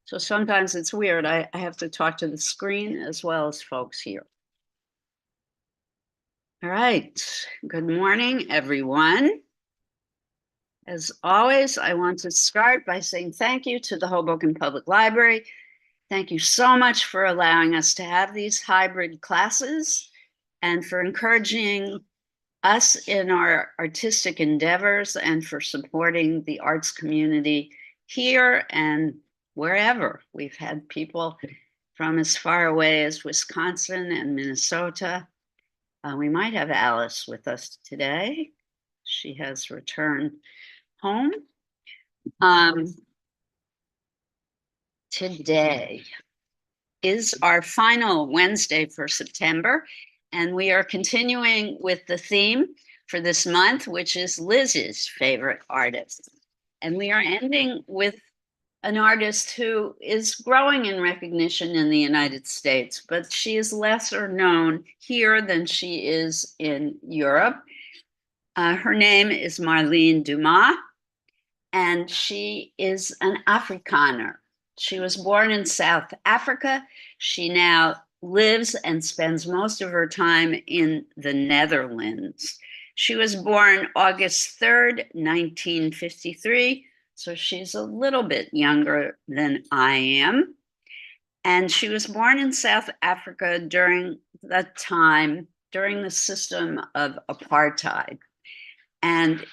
So sometimes it's weird. I have to talk to the screen as well as folks here. All right. Good morning, everyone. As always, I want to start by saying thank you to the Hoboken Public Library. Thank you so much for allowing us to have these hybrid classes and for encouraging us in our artistic endeavors and for supporting the arts community here and wherever. We've had people from as far away as Wisconsin and Minnesota. We might have Alice with us today. She has returned home. Today is our final Wednesday for September, and we are continuing with the theme for this month, which is Liz's favorite artist. And we are ending with an artist who is growing in recognition in the United States, but she is lesser known here than she is in Europe. Her name is Marlene Dumas, and she is an Afrikaner. She was born in South Africa. She now lives and spends most of her time in the Netherlands. She was born August 3rd, 1953, so she's a little bit younger than I am. And she was born in South Africa during the system of apartheid. And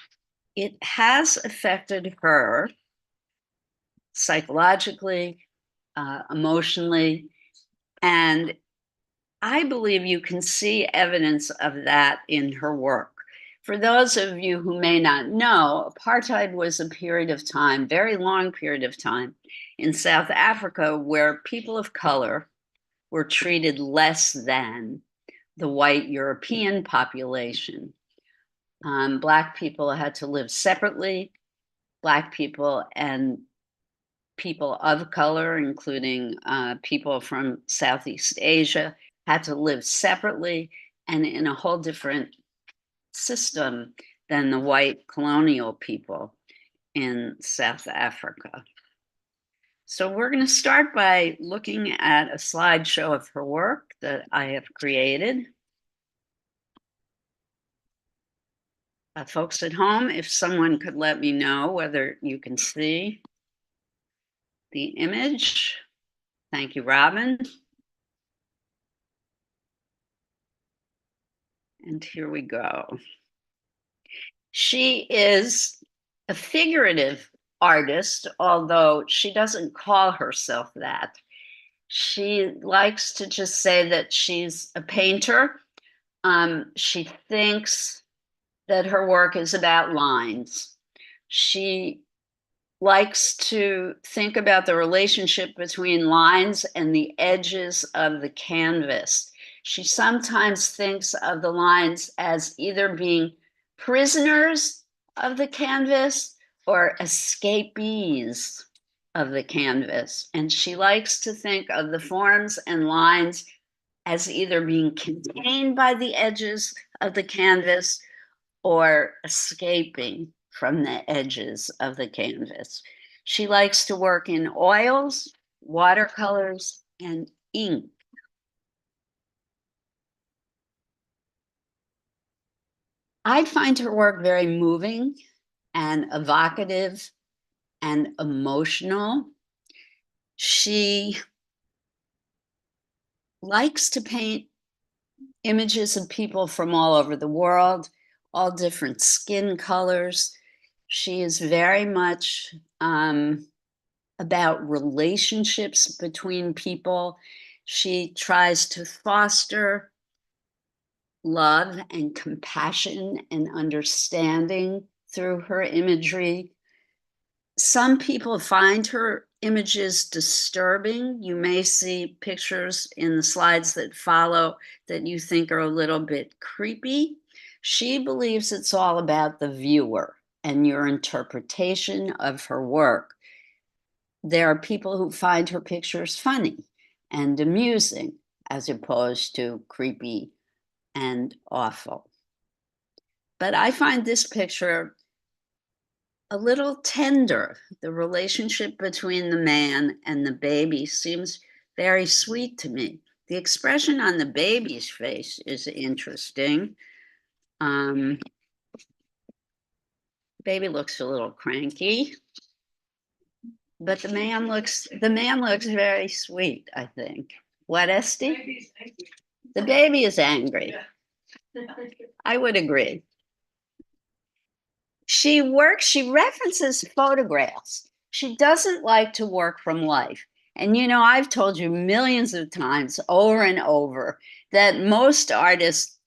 it has affected her psychologically, emotionally, and I believe you can see evidence of that in her work. For those of you who may not know, apartheid was a period of time, very long period of time, in South Africa where people of color were treated less than the white European population. Black people had to live separately. Black people and people of color, including people from Southeast Asia, had to live separately and in a whole different system than the white colonial people in South Africa. So we're going to start by looking at a slideshow of her work that I have created. Folks at home, if someone could let me know whether you can see the image. Thank you, Robin. And here we go. She is a figurative artist, although she doesn't call herself that. She likes to just say that she's a painter. She thinks that her work is about lines. She likes to think about the relationship between lines and the edges of the canvas. She sometimes thinks of the lines as either being prisoners of the canvas or escapees of the canvas. And she likes to think of the forms and lines as either being contained by the edges of the canvas or escaping from the edges of the canvas. She likes to work in oils, watercolors, and ink. I find her work very moving and evocative and emotional. She likes to paint images of people from all over the world, all different skin colors. She is very much about relationships between people. She tries to foster love and compassion and understanding through her imagery. Some people find her images disturbing. You may see pictures in the slides that follow that you think are a little bit creepy. She believes it's all about the viewer and your interpretation of her work. There are people who find her pictures funny and amusing as opposed to creepy and awful. But I find this picture a little tender. The relationship between the man and the baby seems very sweet to me. The expression on the baby's face is interesting. Baby looks a little cranky, but the man looks very sweet, I think. What, Esty? The baby is angry. I would agree. She references photographs. She doesn't like to work from life. And I've told you millions of times over and over that most artists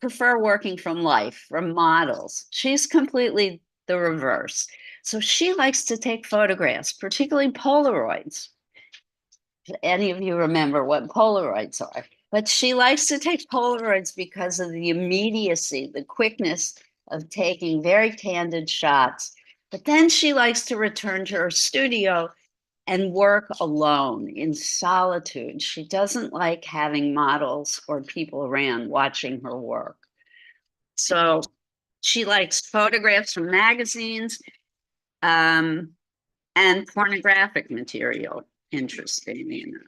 prefer working from life, from models. She's completely the reverse. So she likes to take photographs, particularly Polaroids. If any of you remember what Polaroids are. But she likes to take Polaroids because of the immediacy, the quickness of taking very candid shots. But then she likes to return to her studio and work alone in solitude. She doesn't like having models or people around watching her work. So she likes photographs from magazines and pornographic material, interestingly enough.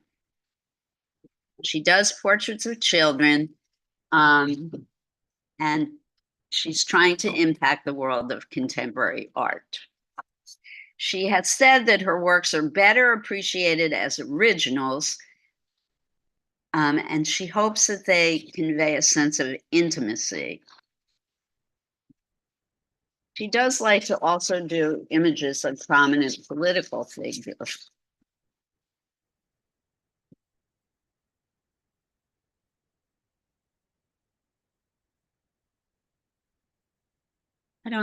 She does portraits of children, and she's trying to impact the world of contemporary art. She has said that her works are better appreciated as originals, and she hopes that they convey a sense of intimacy. She does like to also do images of prominent political figures.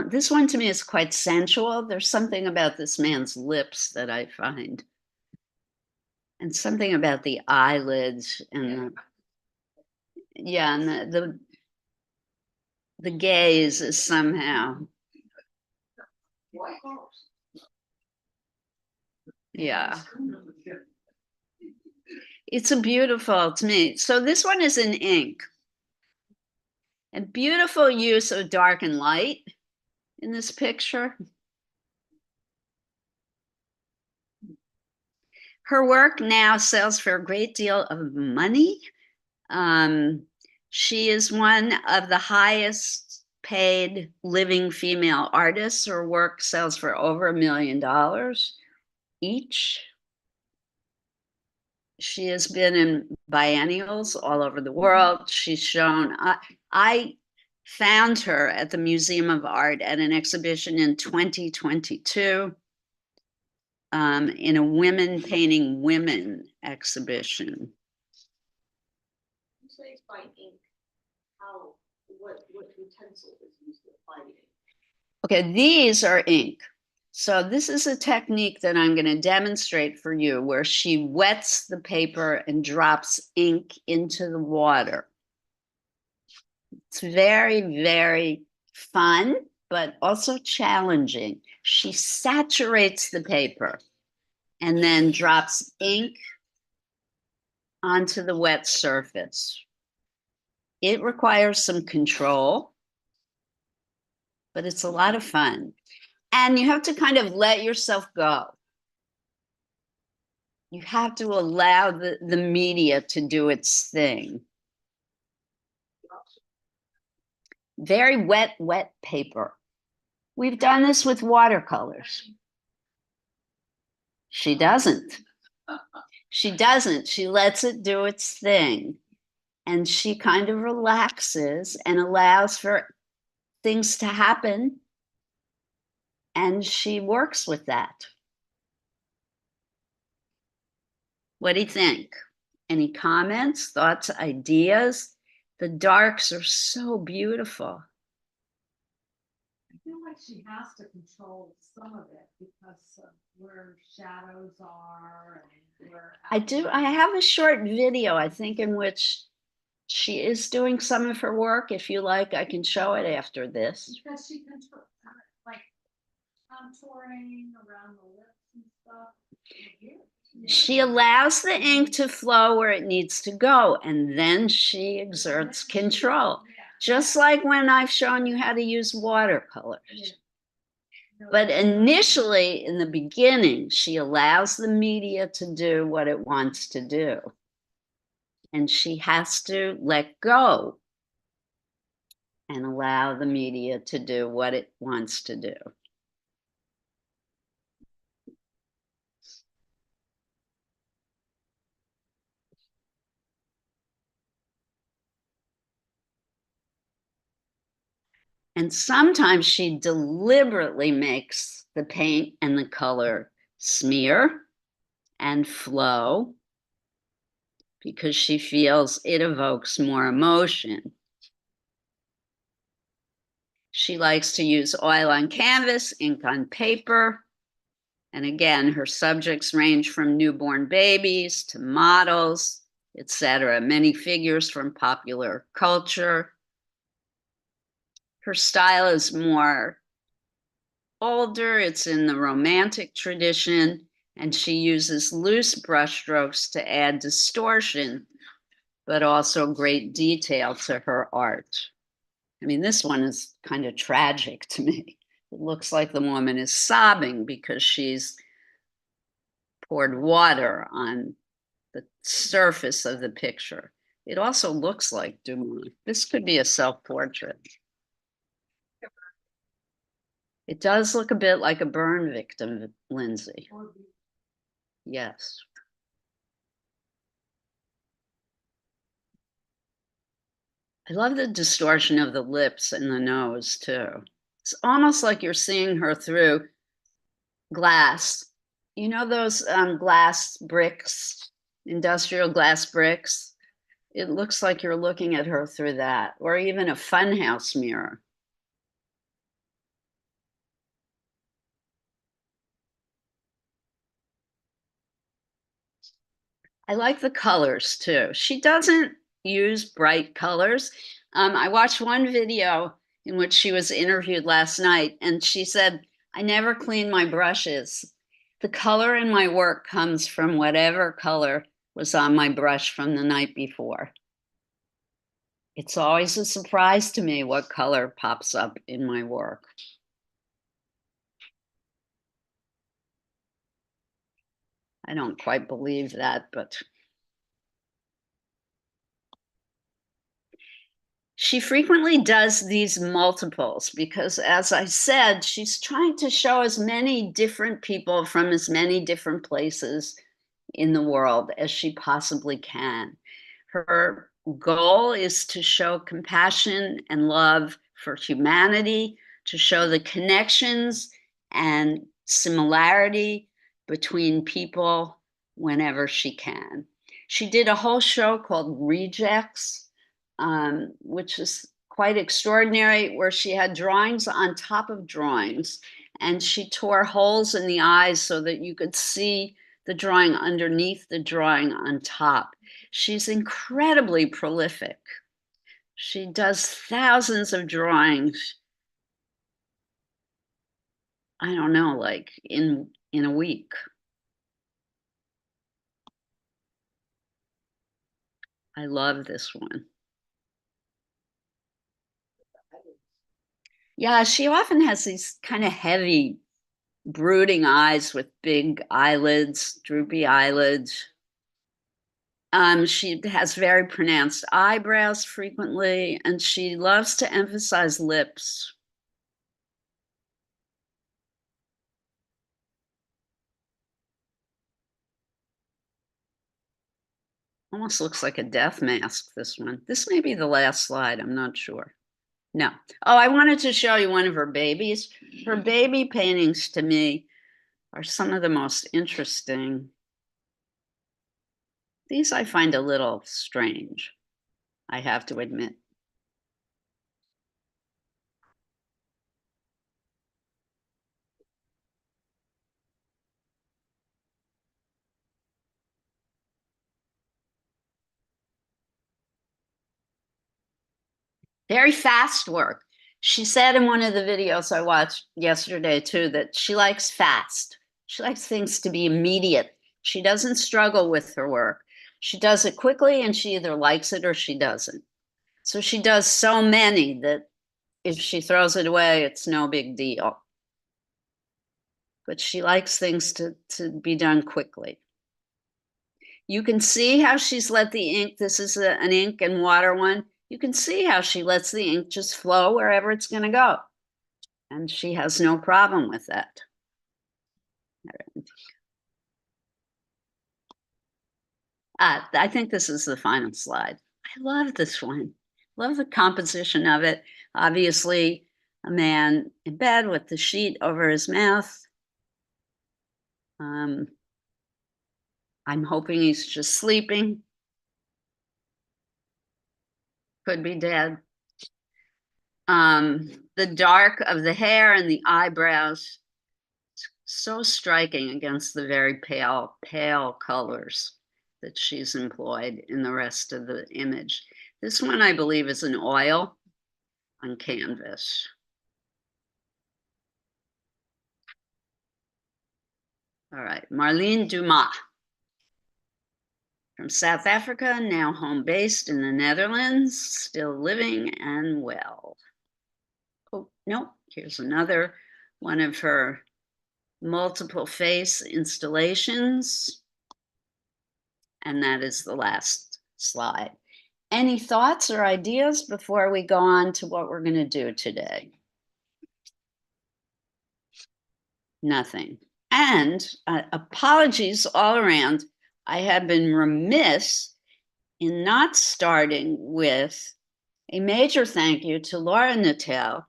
This one to me is quite sensual. There's something about this man's lips that I find, and something about the eyelids and the gaze is somehow, yeah. It's a beautiful to me. So this one is in ink. And beautiful use of dark and light in this picture. Her work now sells for a great deal of money. She is one of the highest paid living female artists. Her work sells for over $1 million each. She has been in biennials all over the world. She's shown, I found her at the Museum of Art at an exhibition in 2022 in a women painting women exhibition. You say it's by ink. What utensil is used to apply ink? Okay, these are ink. So this is a technique that I'm going to demonstrate for you where she wets the paper and drops ink into the water. It's very, very fun, but also challenging. She saturates the paper and then drops ink onto the wet surface. It requires some control, but it's a lot of fun. And you have to kind of let yourself go. You have to allow the media to do its thing. Very wet paper. We've done this with watercolors. She doesn't. She doesn't. She lets it do its thing. And she kind of relaxes and allows for things to happen. And she works with that. What do you think? Any comments, thoughts, ideas? The darks are so beautiful. I feel like she has to control some of it because of where shadows are and where I have a short video, I think, in which she is doing some of her work. If you like, I can show it after this. Because she controls like contouring around the lips and stuff. She allows the ink to flow where it needs to go, and then she exerts control. Just like when I've shown you how to use watercolors. But initially, in the beginning, she allows the media to do what it wants to do. And she has to let go and allow the media to do what it wants to do. And sometimes she deliberately makes the paint and the color smear and flow because she feels it evokes more emotion. She likes to use oil on canvas, ink on paper. And again, her subjects range from newborn babies to models, etc. Many figures from popular culture. Her style is more older, it's in the romantic tradition, and she uses loose brushstrokes to add distortion, but also great detail to her art. I mean, this one is kind of tragic to me. It looks like the woman is sobbing because she's poured water on the surface of the picture. It also looks like Dumas. This could be a self-portrait. It does look a bit like a burn victim, Lindsay. Yes. I love the distortion of the lips and the nose too. It's almost like you're seeing her through glass. You know those glass bricks, industrial glass bricks? It looks like you're looking at her through that, or even a funhouse mirror. I like the colors too. She doesn't use bright colors. I watched one video in which she was interviewed last night, and she said, I never clean my brushes. The color in my work comes from whatever color was on my brush from the night before. It's always a surprise to me what color pops up in my work. I don't quite believe that, but she frequently does these multiples because, as I said, she's trying to show as many different people from as many different places in the world as she possibly can. Her goal is to show compassion and love for humanity, to show the connections and similarity between people whenever she can. She did a whole show called Rejects, which is quite extraordinary, where she had drawings on top of drawings, and she tore holes in the eyes so that you could see the drawing underneath the drawing on top. She's incredibly prolific. She does thousands of drawings. I don't know, like in a week. I love this one. Yeah, she often has these kind of heavy, brooding eyes with big eyelids, droopy eyelids. She has very pronounced eyebrows frequently, and she loves to emphasize lips. Almost looks like a death mask, this one. This may be the last slide, I'm not sure. No. Oh, I wanted to show you one of her babies. Her baby paintings, to me, are some of the most interesting. These I find a little strange, I have to admit. Very fast work. She said in one of the videos I watched yesterday too that she likes fast. She likes things to be immediate. She doesn't struggle with her work. She does it quickly and she either likes it or she doesn't. So she does so many that if she throws it away, it's no big deal. but she likes things to be done quickly. You can see how she's let the ink, this is an ink and water one. You can see how she lets the ink just flow wherever it's going to go. And she has no problem with that. I think this is the final slide. I love this one. Love the composition of it. Obviously, a man in bed with the sheet over his mouth. I'm hoping he's just sleeping. Could be dead. The dark of the hair and the eyebrows, so striking against the very pale colors that she's employed in the rest of the image. This one, I believe, is an oil on canvas. All right, Marlene Dumas from South Africa, now home based in the Netherlands, still living and well. Oh, no, here's another one of her multiple face installations. And that is the last slide. Any thoughts or ideas before we go on to what we're going to do today? Nothing. And apologies all around. I have been remiss in not starting with a major thank you to Laura Nattel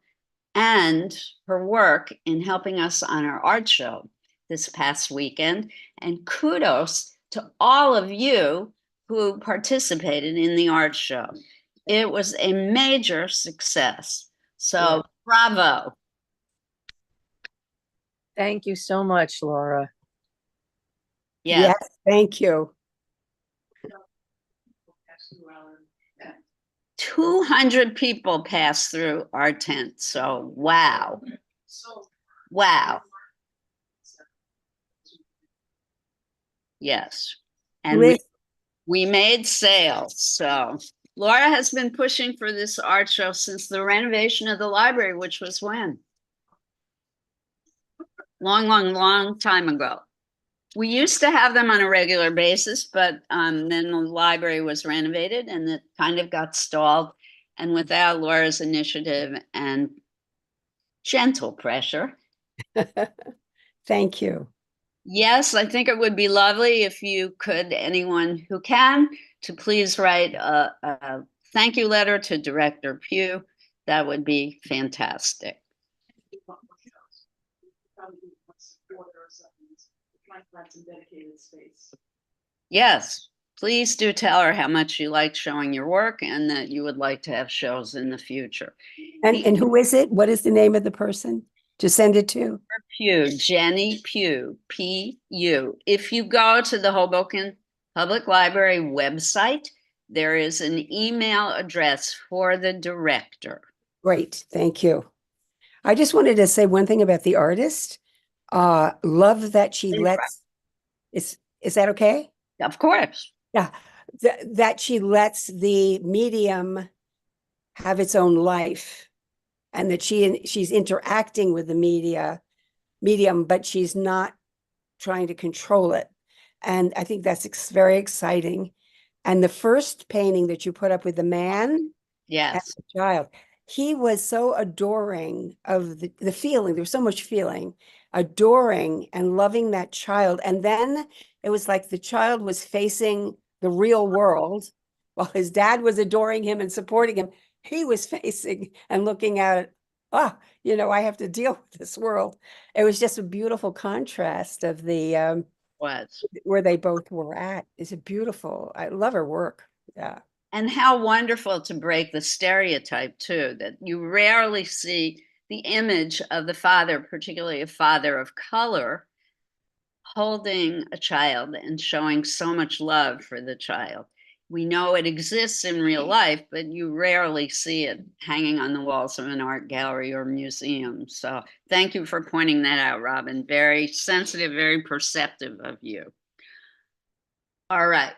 and her work in helping us on our art show this past weekend. And kudos to all of you who participated in the art show. It was a major success. So bravo. Thank you so much, Laura. Yes. Yes, thank you. 200 people passed through our tent. So wow. Wow. Yes. And we made sales. So Laura has been pushing for this art show since the renovation of the library, which was when? Long time ago. We used to have them on a regular basis, but then the library was renovated and it kind of got stalled. And without Laura's initiative and gentle pressure. Thank you. Yes, I think it would be lovely if you could, anyone who can, to please write a thank you letter to Director Pugh. That would be fantastic. Yes, please do tell her how much you like showing your work and that you would like to have shows in the future. And who is it? What is the name of the person to send it to? Pugh, Jenny Pugh, P-U. If you go to the Hoboken Public Library website, there is an email address for the director. Great, thank you. I just wanted to say one thing about the artist. Love that she lets, is that okay? Of course. Yeah, that she lets the medium have its own life, and that she's interacting with the medium, but she's not trying to control it. And I think that's very exciting. And the first painting that you put up with the man and Yes. the child, he was so adoring of the feeling. There was so much feeling, adoring and loving that child. And then it was like the child was facing the real world while his dad was adoring him and supporting him. He was facing and looking at, I have to deal with this world. It was just a beautiful contrast of the where they both were at. It's a beautiful, I love her work. Yeah. And how wonderful to break the stereotype too, that you rarely see the image of the father, particularly a father of color, holding a child and showing so much love for the child. We know it exists in real life, but you rarely see it hanging on the walls of an art gallery or museum. So thank you for pointing that out, Robin. Very sensitive, very perceptive of you. All right.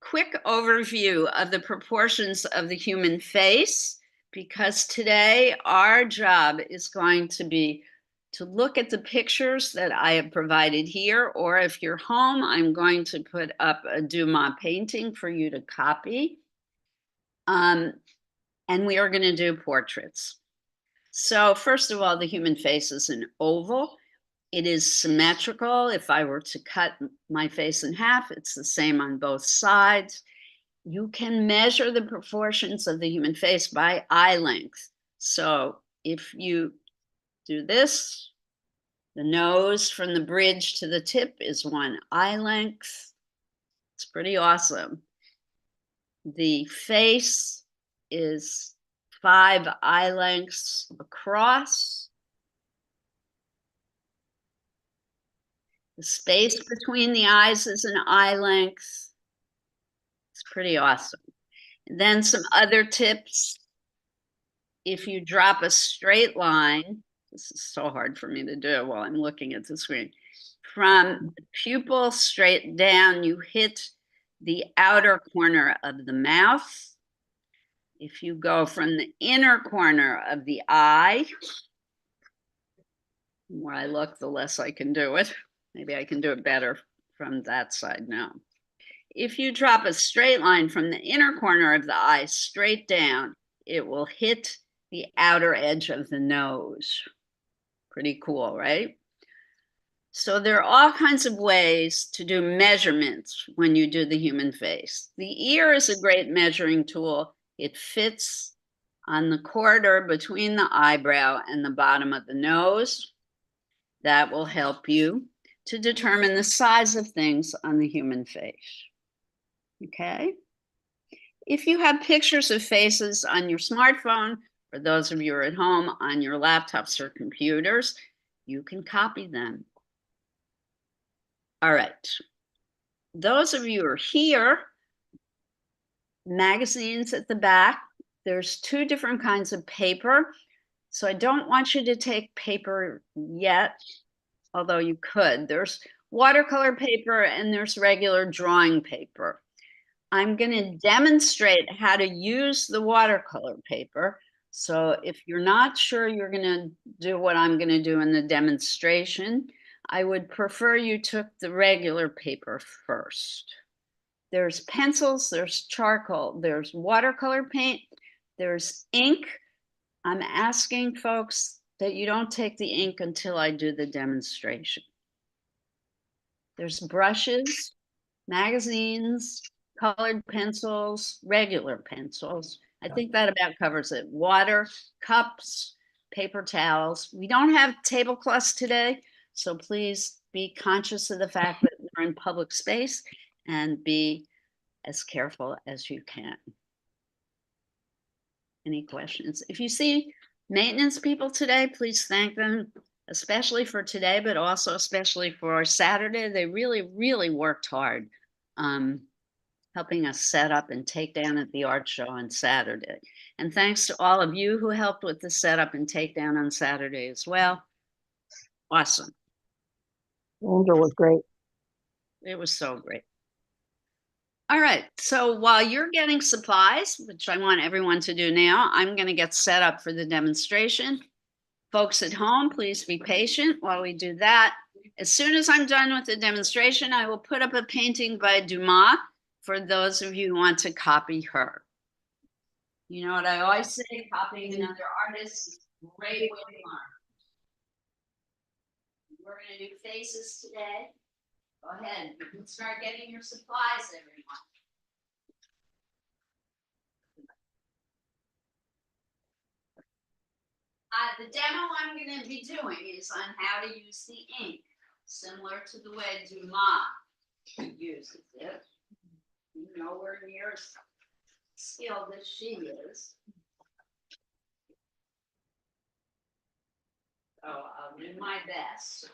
Quick overview of the proportions of the human face because today our job is going to be to look at the pictures that I have provided here, or if you're home, I'm going to put up a Dumas painting for you to copy. And we are going to do portraits. So first of all, the human face is an oval. It is symmetrical. If I were to cut my face in half, it's the same on both sides. You can measure the proportions of the human face by eye length. So if you do this, the nose from the bridge to the tip is 1 eye length. It's pretty awesome. The face is 5 eye lengths across. The space between the eyes is an eye length. It's pretty awesome. And then some other tips. If you drop a straight line, this is so hard for me to do while I'm looking at the screen. From the pupil straight down, you hit the outer corner of the mouth. If you go from the inner corner of the eye, the more I look, the less I can do it. Maybe I can do it better from that side now. If you drop a straight line from the inner corner of the eye straight down, it will hit the outer edge of the nose. Pretty cool, right? So there are all kinds of ways to do measurements when you do the human face. The ear is a great measuring tool. It fits on the corridor between the eyebrow and the bottom of the nose. That will help you to determine the size of things on the human face. Okay? If you have pictures of faces on your smartphone, for those of you who are at home on your laptops or computers, you can copy them. All right. Those of you who are here, magazines at the back, there's 2 different kinds of paper. So I don't want you to take paper yet, although you could. There's watercolor paper and there's regular drawing paper. I'm going to demonstrate how to use the watercolor paper. So if you're not sure you're going to do what I'm going to do in the demonstration, I would prefer you took the regular paper first. There's pencils, there's charcoal, there's watercolor paint, there's ink. I'm asking folks that you don't take the ink until I do the demonstration. There's brushes, magazines, colored pencils, regular pencils. I think that about covers it. Water, cups, paper towels. We don't have tablecloths today, so please be conscious of the fact that we're in public space and be as careful as you can. Any questions? If you see maintenance people today, please thank them, especially for today, but also especially for Saturday. They really, really worked hard helping us set up and take down at the art show on Saturday. And thanks to all of you who helped with the setup and take down on Saturday as well. Awesome. Angel was great. It was so great. All right, so while you're getting supplies, which I want everyone to do now, I'm going to get set up for the demonstration. Folks at home, please be patient while we do that. As soon as I'm done with the demonstration, I will put up a painting by Dumas for those of you who want to copy her. You know what I always say, copying another artist is a great way to learn. We're going to do faces today. Go ahead, you can start getting your supplies, everyone. The demo I'm going to be doing is on how to use the ink, similar to the way Dumas uses it. Nowhere near as skilled as she is. So I'll do my best.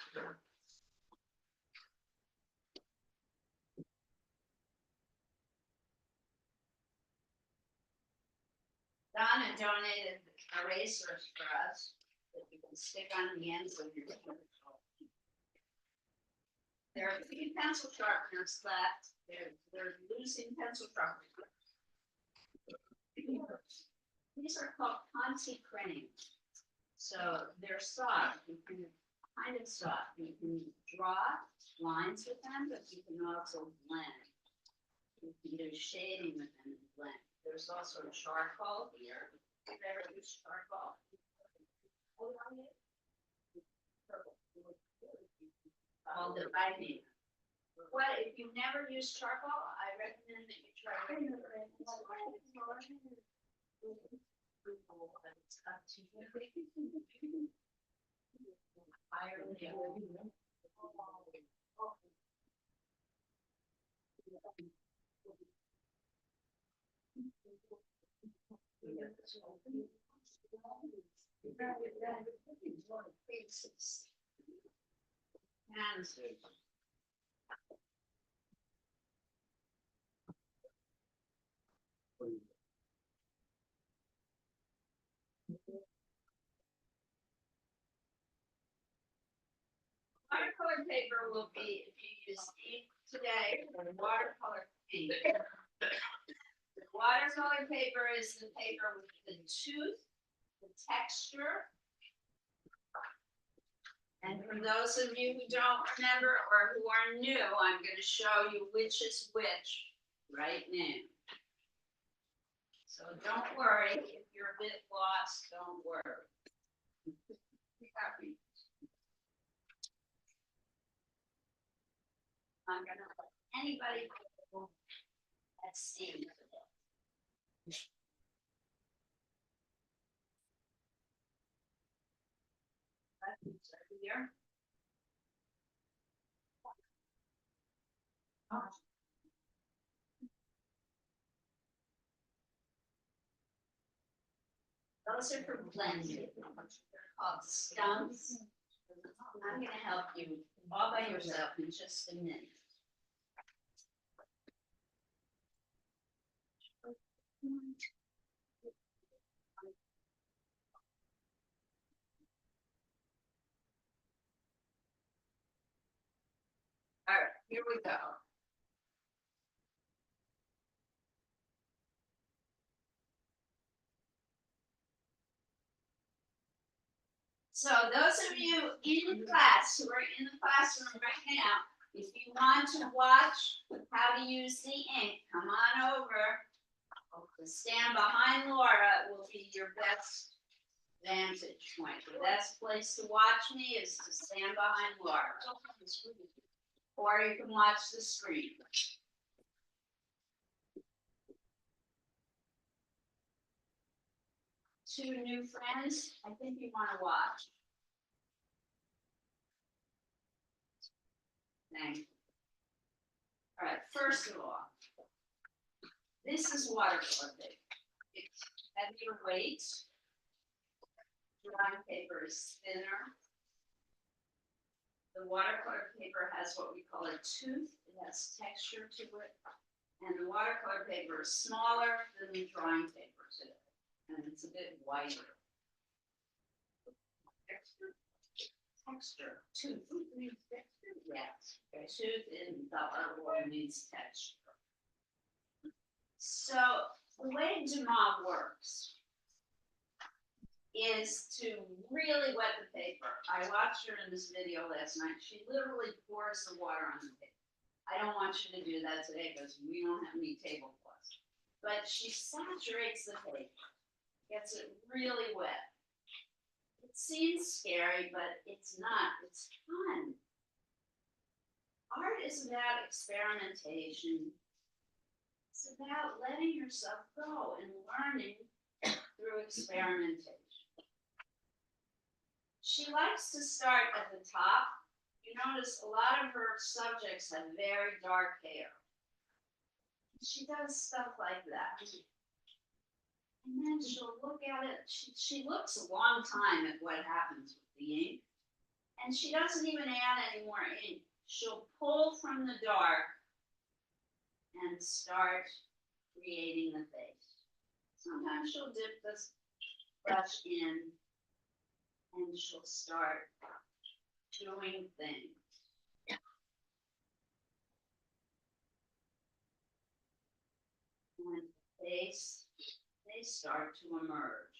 Donna donated erasers for us that you can stick on the ends of your pencil. There are 3 pencil sharpeners left. They're losing pencil sharpeners. These are called Ponzi printing. So they're soft, you can kind of soft, you can draw lines with them, but you can also blend. You can do shading with them and blend. There's also charcoal here. Have you ever used charcoal? Called the writing. What, if you've never used charcoal, I recommend that you try it. It's up to you. Higher level. Answers. Watercolor paper will be, if you use ink today, or watercolor paint. The watercolor paper is the paper with the tooth, the texture. And for those of you who don't remember or who are new, I'm gonna show you which is which right now. So don't worry, if you're a bit lost, don't worry. I'm gonna let anybody that's seen. Here. Those are for blending. They're called stumps. I'm gonna help you all by yourself in just a minute. All right, here we go. So those of you in class who are in the classroom right now, if you want to watch how to use the ink, come on over. Stand behind Laura will be your best vantage point. The best place to watch me is to stand behind Laura. Or you can watch the screen. Two new friends, I think you want to watch. Thank you. All right, first of all, this is watercolor paper. It's heavier weight. Drawing paper is thinner. The watercolor paper has what we call a tooth. It has texture to it. And the watercolor paper is smaller than the drawing paper today. And it's a bit wider. Texture, tooth. Yes, tooth in the other one means texture. So the way Dumas works is to really wet the paper. I watched her in this video last night. She literally pours the water on the paper. I don't want you to do that today because we don't have any tablecloths. But she saturates the paper, gets it really wet. It seems scary, but it's not. It's fun. Art is about experimentation. It's about letting yourself go and learning through experimentation. She likes to start at the top. You notice a lot of her subjects have very dark hair. She does stuff like that. And then she'll look at it. She looks a long time at what happens with the ink. And she doesn't even add any more ink. She'll pull from the dark and start creating the face. Sometimes she'll dip this brush in and she'll start doing things. And face they start to emerge.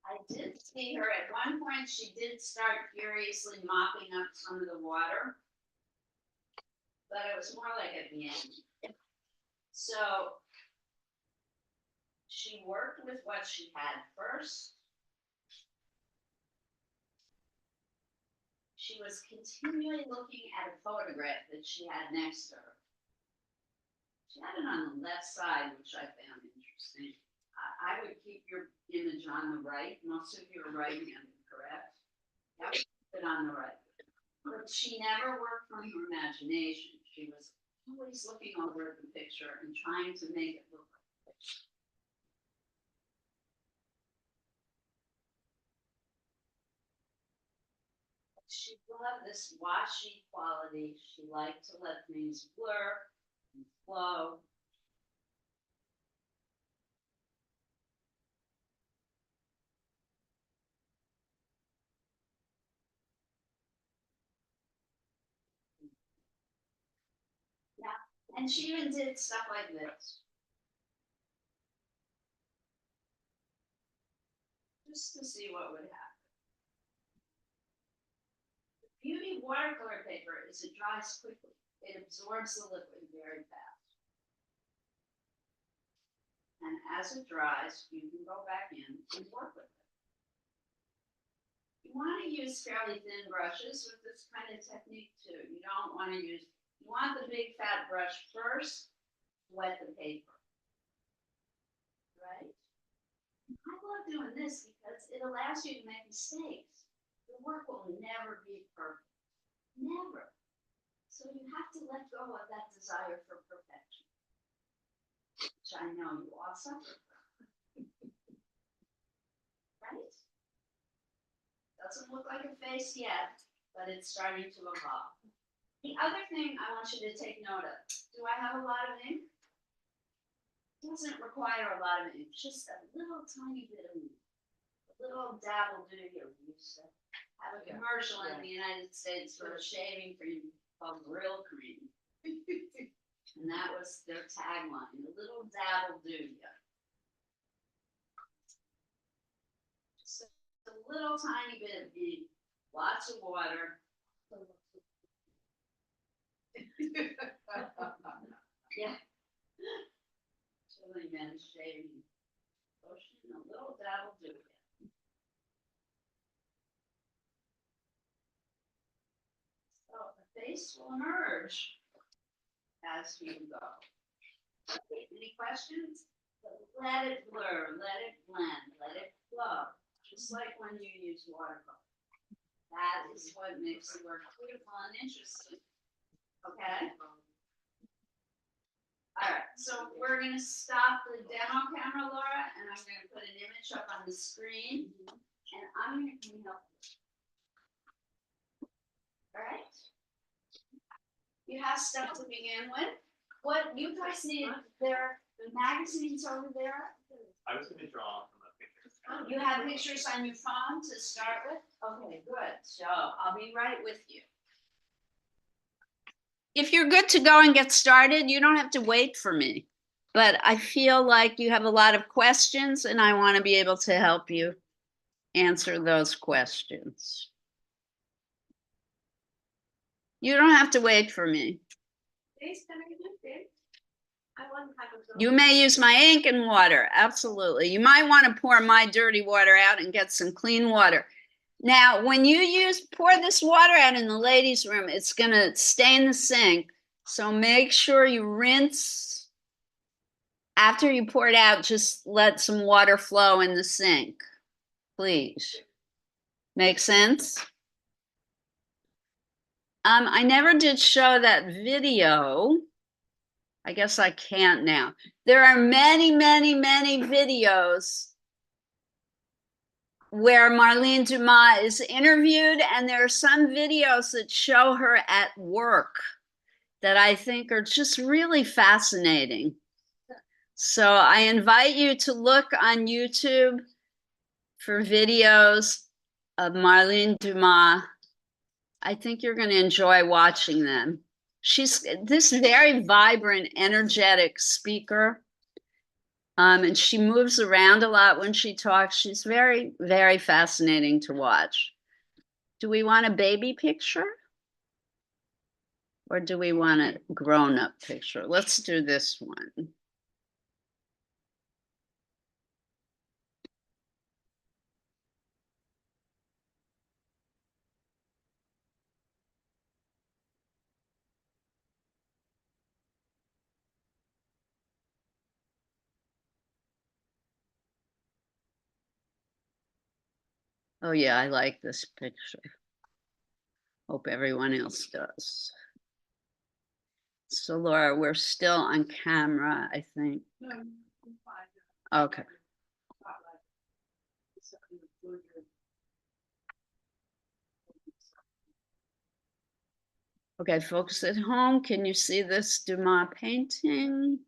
I did see her at one point, she did start furiously mopping up some of the water. But it was more like at the end. So she worked with what she had first. She was continually looking at a photograph that she had next to her. She had it on the left side, which I found interesting. I would keep your image on the right. Most of you are right-handed, correct? Yep, put it on the right. But she never worked from her imagination. She was always looking over at the picture and trying to make it look like a picture. She loved this washy quality. She liked to let things blur and flow. Yeah, and she even did stuff like this. Just to see what would happen. The beauty of watercolor paper is it dries quickly. It absorbs the liquid very fast. And as it dries, you can go back in and work with it. You want to use fairly thin brushes with this kind of technique too. You don't want to use, you want the big fat brush first, wet the paper. Right? I love doing this because it allows you to make mistakes. The work will never be perfect. Never. So you have to let go of that desire for perfection, which I know you all suffer from. Right? Doesn't look like a face yet, but it's starting to evolve. The other thing I want you to take note of, do I have a lot of ink? Doesn't require a lot of ink, just a little tiny bit of ink. A little dabble do here. We used to have a commercial in the United States for a shaving cream called Grill Cream. And that was their tagline, a little dabble do ya. Just a little tiny bit of ink, lots of water. Yeah. Chili man shaving lotion, a little dabble do it. So the face will emerge as you go. Okay, any questions? Let it blur, let it blend, let it flow, just like when you use watercolor. That is what makes the work beautiful and interesting. Okay? All right, so we're gonna stop the demo camera, Laura, and I'm gonna put an image up on the screen, and I'm gonna clean up. All right? You have stuff to begin with. What you guys need, there, the magazines over there. I was gonna draw from a picture. You have pictures on your phone to start with? Okay, good. So I'll be right with you. If you're good to go and get started, you don't have to wait for me. But I feel like you have a lot of questions and I want to be able to help you answer those questions. You don't have to wait for me. Face, can I do this? I want to have a. You may use my ink and water, absolutely. You might want to pour my dirty water out and get some clean water. Now, when you pour this water out in the ladies' room, it's gonna stain the sink. So make sure you rinse. After you pour it out, just let some water flow in the sink, please. Make sense? I never did show that video. I guess I can't now. There are many, many, many videos where Marlene Dumas is interviewed, and there are some videos that show her at work that I think are just really fascinating. So I invite you to look on YouTube for videos of Marlene Dumas. I think you're going to enjoy watching them. She's this very vibrant, energetic speaker. And she moves around a lot when she talks. She's very, very fascinating to watch. Do we want a baby picture? Or do we want a grown-up picture? Let's do this one. Oh yeah, I like this picture. Hope everyone else does. So Laura, we're still on camera, I think. Okay. Okay, folks at home, can you see this Dumas painting?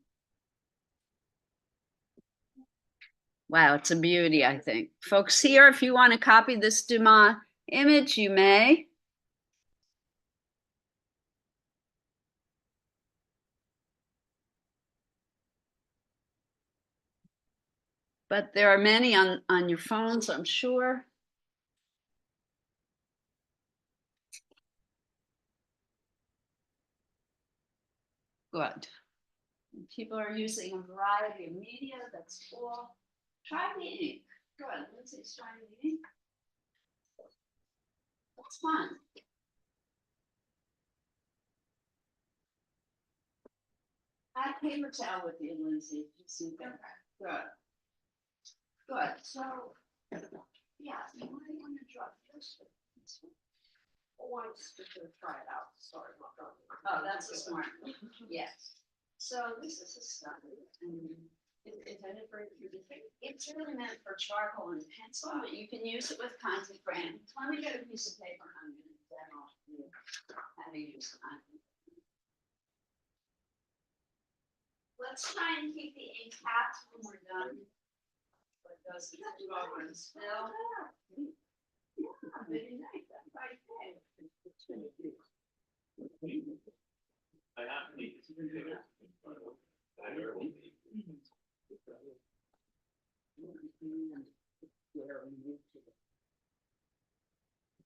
Wow, it's a beauty, I think. Folks here, if you want to copy this Dumas image, you may. But there are many on your phones, I'm sure. Good. And people are using a variety of media, that's cool. Try the ink. Good, Lindsay's trying the ink. That's fun. I have paper towel with you, Lindsay. You see that? Good. Good, so, yeah, you might want to draw this. Once to try it out, sorry. Oh, that's a smart one. Yes. So this is a study and It's intended for computing. it's really meant for charcoal and pencil, but you can use it with content crayons. Let me get a piece of paper. I'm gonna demo you how to use content. Let's try and keep the ink capped when we're done. But it doesn't do over and spill. Yeah, very nice. That's right there. I have to.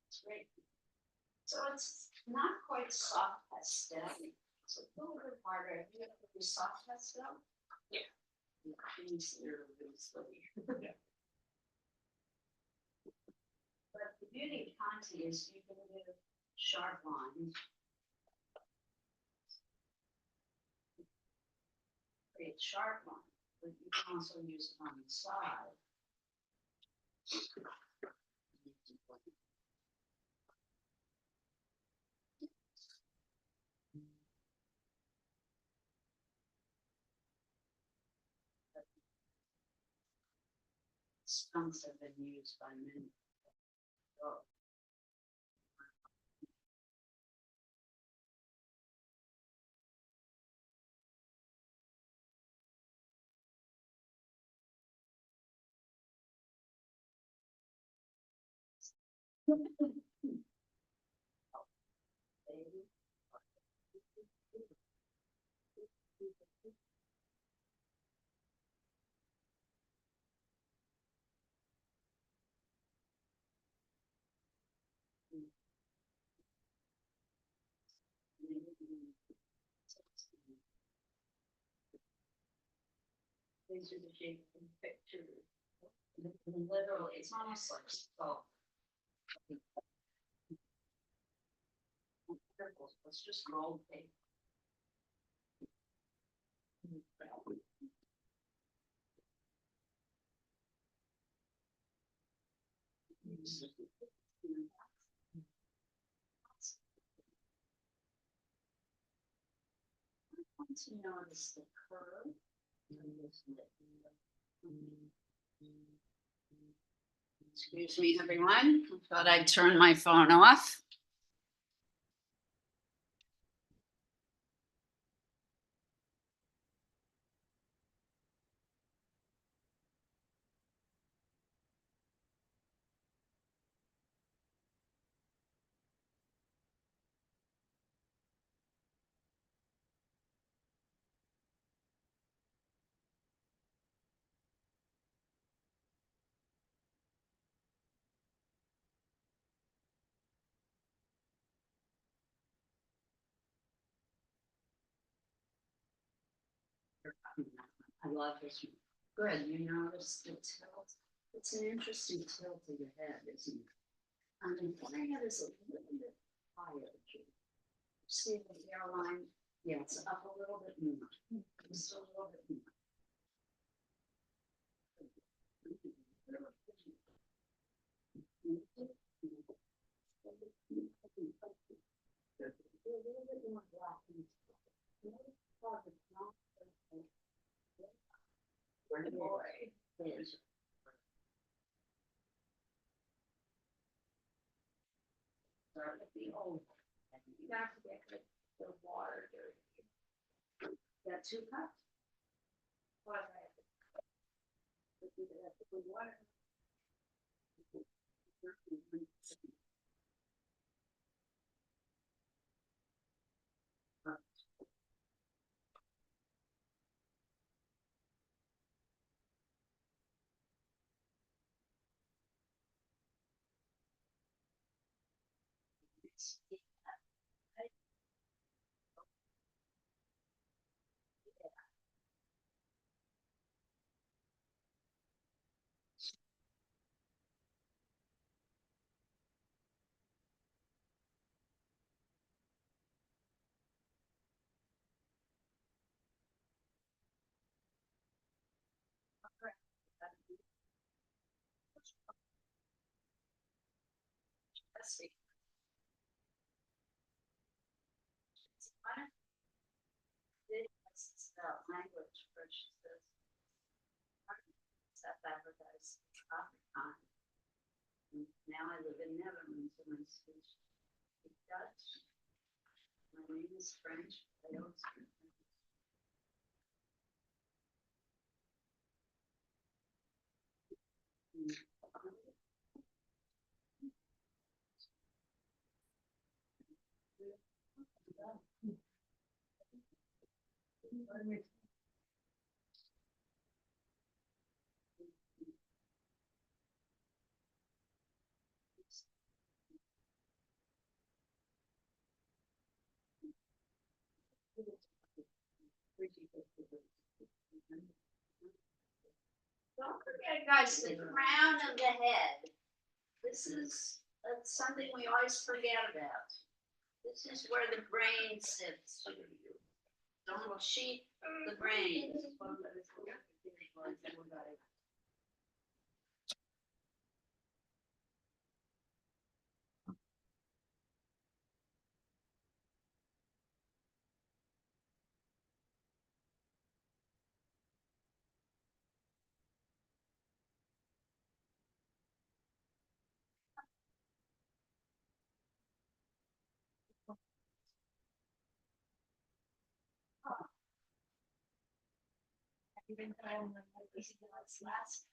It's great. So it's not quite soft pastel. So it's a little bit harder. Have you ever do soft pastel? Yeah. Easier, loosely. Yeah. But the beauty of Conti is you can do sharp lines. Create sharp lines, but you can also use it on the side. Stumps have been used by many. Oh, baby. These are the shape of the picture. Literally, it's almost like skull. Let's just roll paper. Once you notice the curve. Excuse me, everyone. I thought I'd turn my phone off. forgotten that one. I love this one. Good, you noticed the tilt. It's an interesting tilt of the head, isn't it? The forehead is a little bit higher. See the hairline? Yeah, it's up a little bit more. Just a little bit more. A little bit more black in the top. A little farther down. Good boy. There's start with the old. You have to get the water dirty. Got 2 cups? What? The water. Let's see. This language versus this. Self-advertised Afrikaans. Now I live in Netherlands and I speak Dutch. My name is French. I don't speak French. Don't forget, guys, the crown of the head. This is something we always forget about. This is where the brain sits. Don't cheat the brain. Last.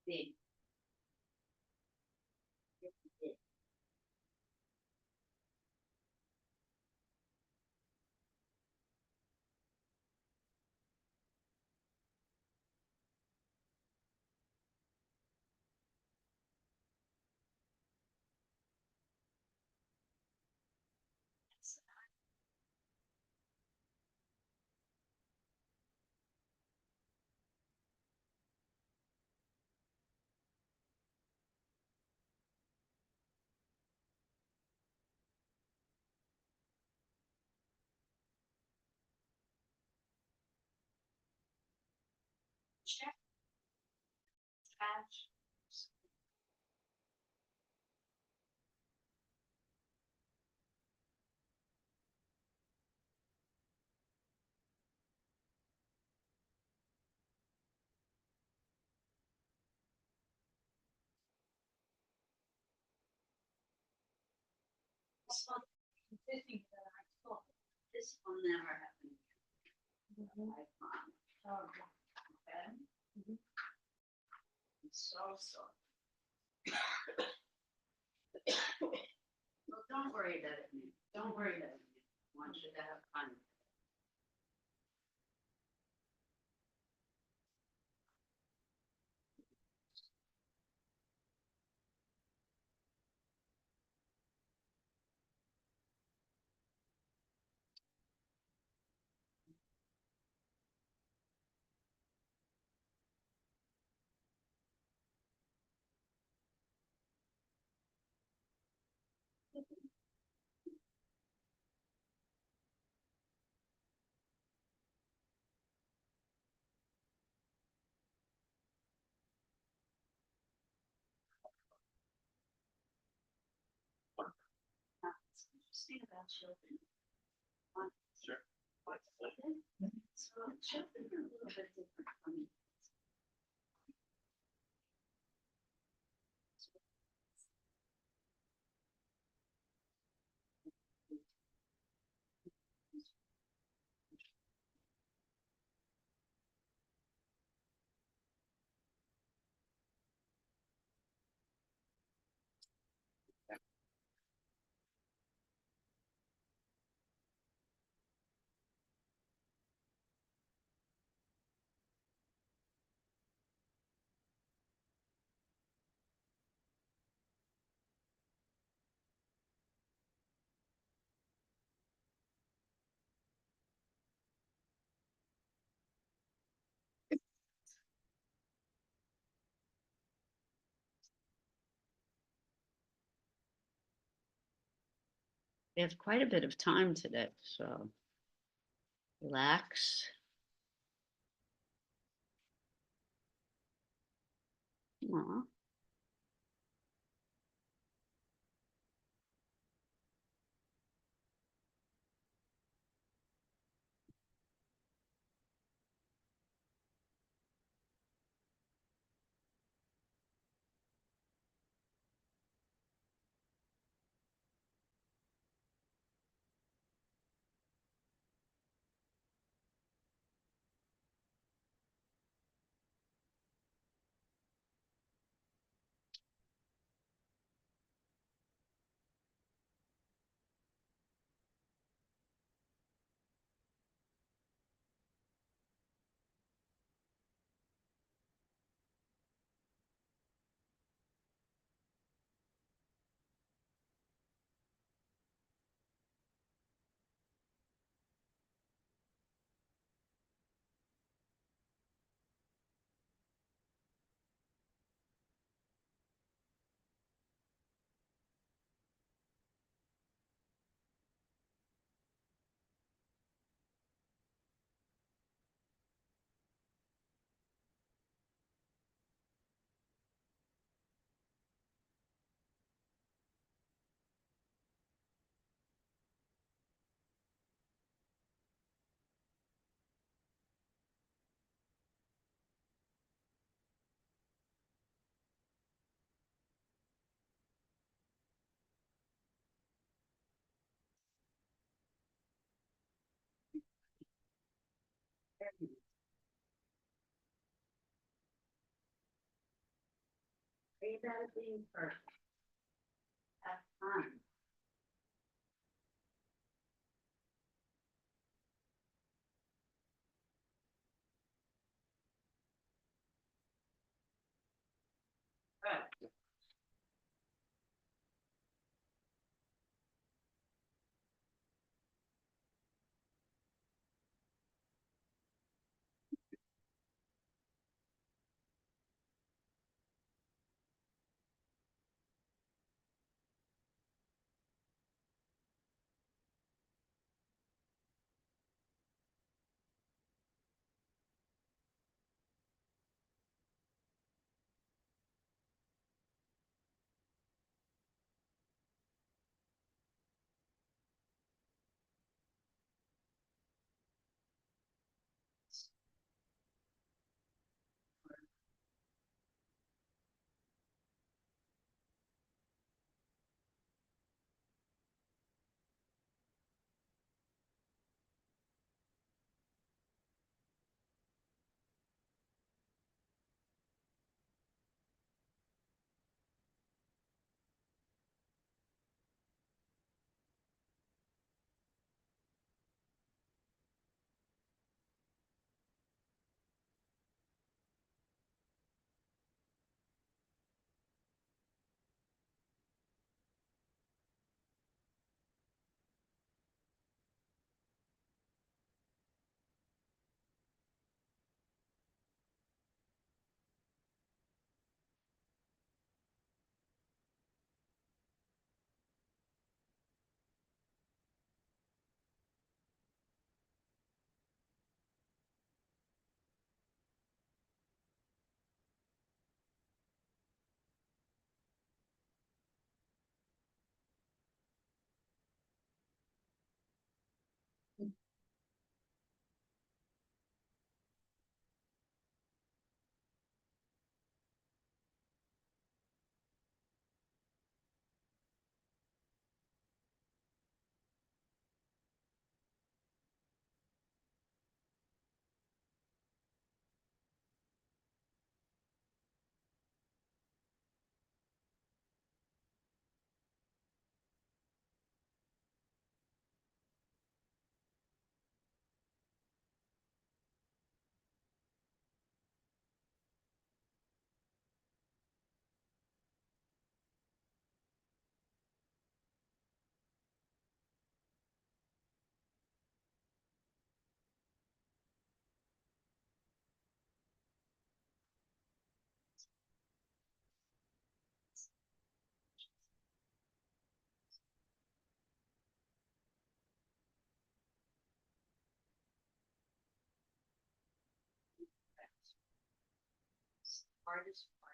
Big. Check. Patch. This will never happen. I promise. Okay? So sorry. Well, don't worry about it, man. Don't worry about it. I want you to have fun. It's interesting about children. Sure. So children are a little bit different from me. We have quite a bit of time today, so relax. Aw. Pray about it being perfect. Have fun. Good. Artist part.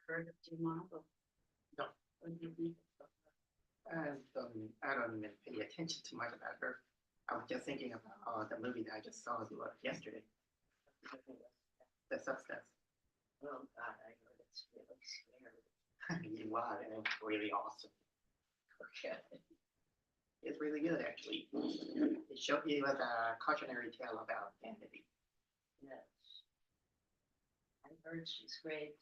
Heard of Jumabo? No. What do you think? I don't even pay attention too much about her. I was just thinking about the movie that I just saw yesterday. The Substance. Oh, God, I heard it's really scary. Wow, and it's really awesome. Okay. It's really good, actually. It was a cautionary tale about identity. Yes. I heard she's great.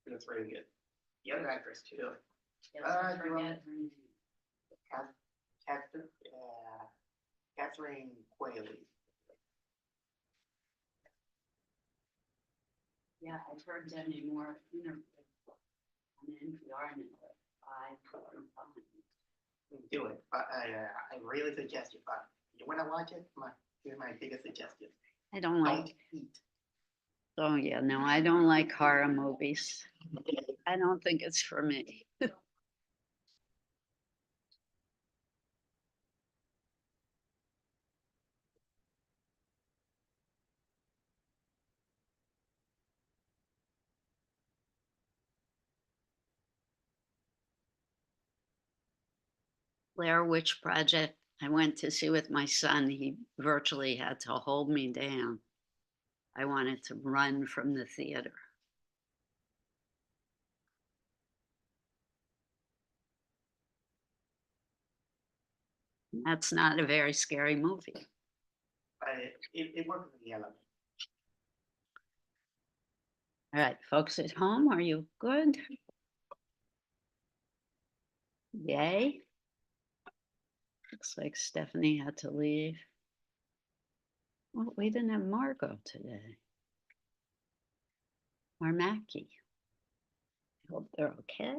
It was really good. The other actress too. Yes, I forget her name. Catherine Quayle. Yeah, I've heard Demi Moore interview on NPR now, like 5 times. Do it, but I really suggest it. But you wanna watch it? Here's my biggest suggestion. I don't like, Don't eat. oh yeah, no, I don't like horror movies. I don't think it's for me. Blair Witch Project, I went to see with my son. He virtually had to hold me down. I wanted to run from the theater. That's not a very scary movie. But it works with the element. All right, folks at home, are you good? Yay. Looks like Stephanie had to leave. Well, we didn't have Margot today. Or Mackie. I hope they're okay.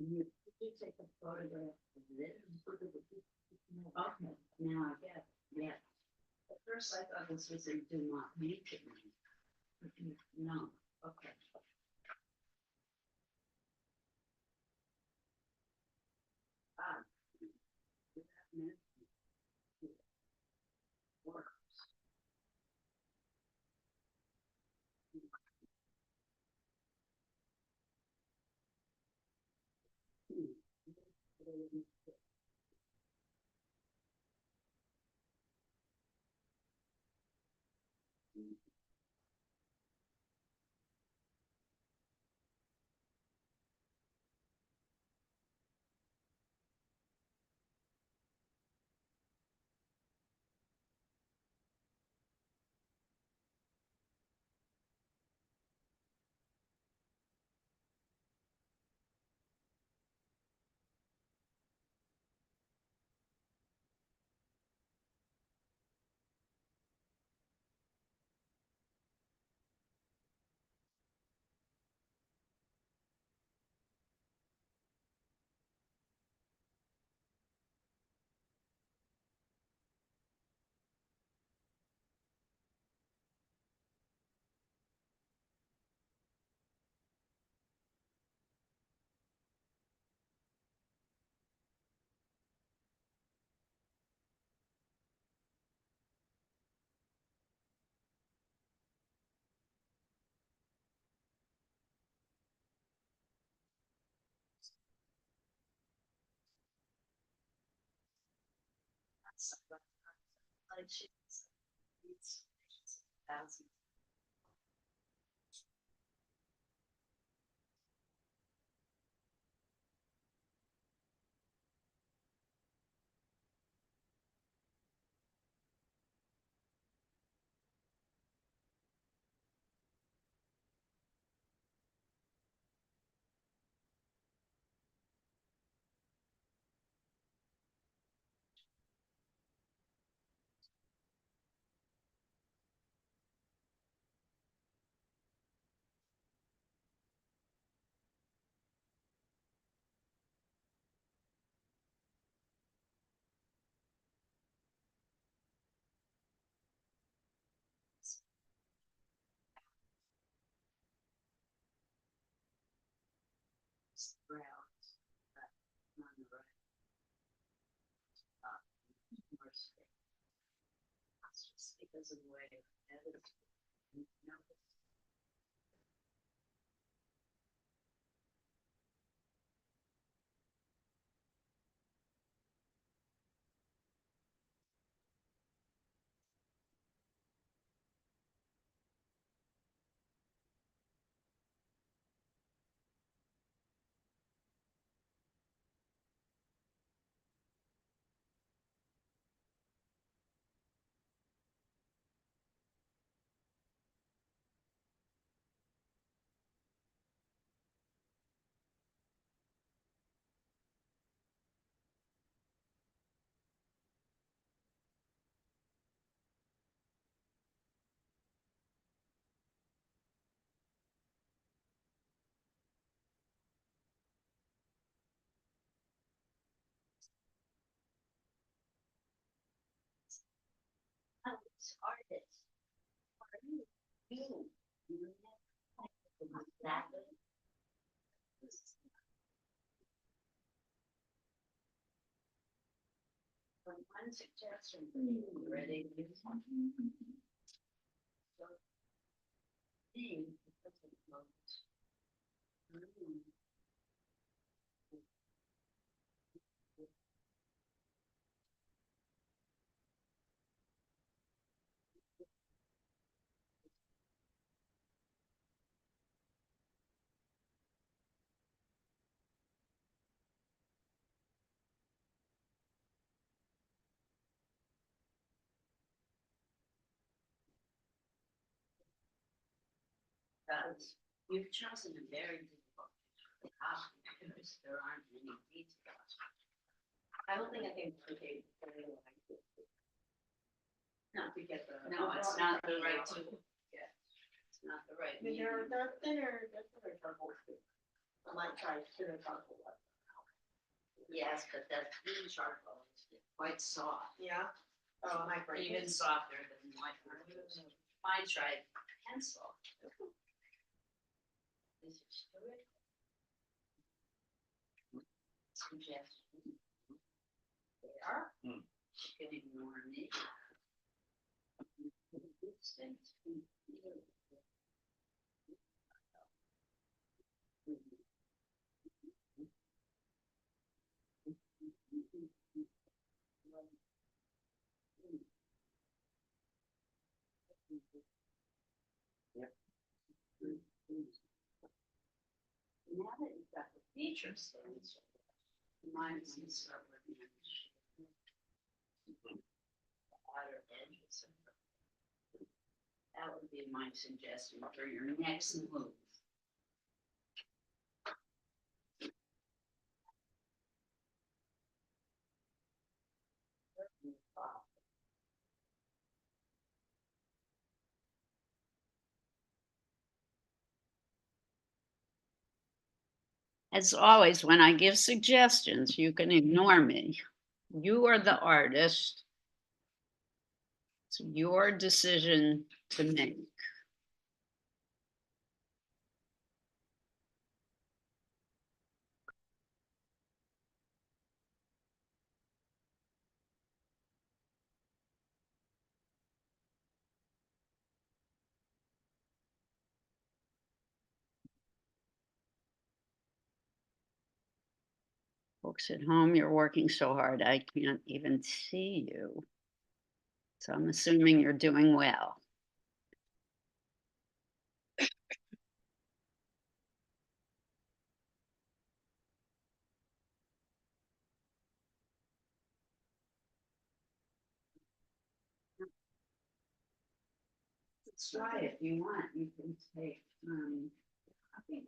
You take a photograph of this? Okay, now I get it, yeah. At first I thought this was a do not make it. No, okay. Ah. Works. Like she's thousands. Browns, on the right. More space. It's just because of the way it's artists. Are you? You never that. One suggestion, ready to use one. So, being, you've chosen a very difficult because there aren't many details. I don't think I can create. Not to get the. No, it's not the right tool. Yeah. It's not the right. I mean, medium. they're thinner charcoal too. I might try thinner charcoal. Yes, but that green charcoal is quite soft, Yeah. Oh, my brain. even softer than white. Mine tried pencil. This is good. Suggestion. There. Hmm. You can ignore me. These things. Now that you've got the features, mine is gonna start working on the outer edges. That would be my suggestion for your next move. As always, when I give suggestions, you can ignore me. You are the artist. It's your decision to make. Folks at home, you're working so hard, I can't even see you. So I'm assuming you're doing well. Let's try it. If you want, you can take, I think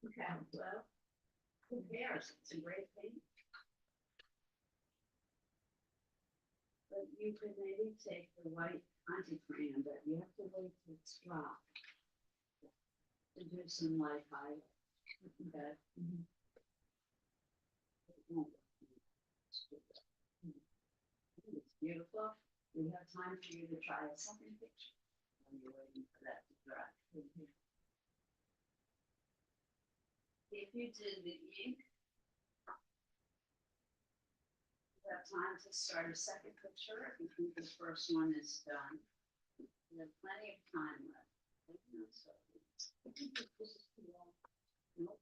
okay, well, who cares? It's a great thing. But you could maybe take the white Conti crayon, but you have to wait till it's dry. To do some light highlight. Okay. It won't work. It's beautiful. We have time for you to try a second picture. When you're waiting for that to dry. If you did the ink, you have time to start a second picture if you think the first one is done. You have plenty of time left. This is too long. Nope.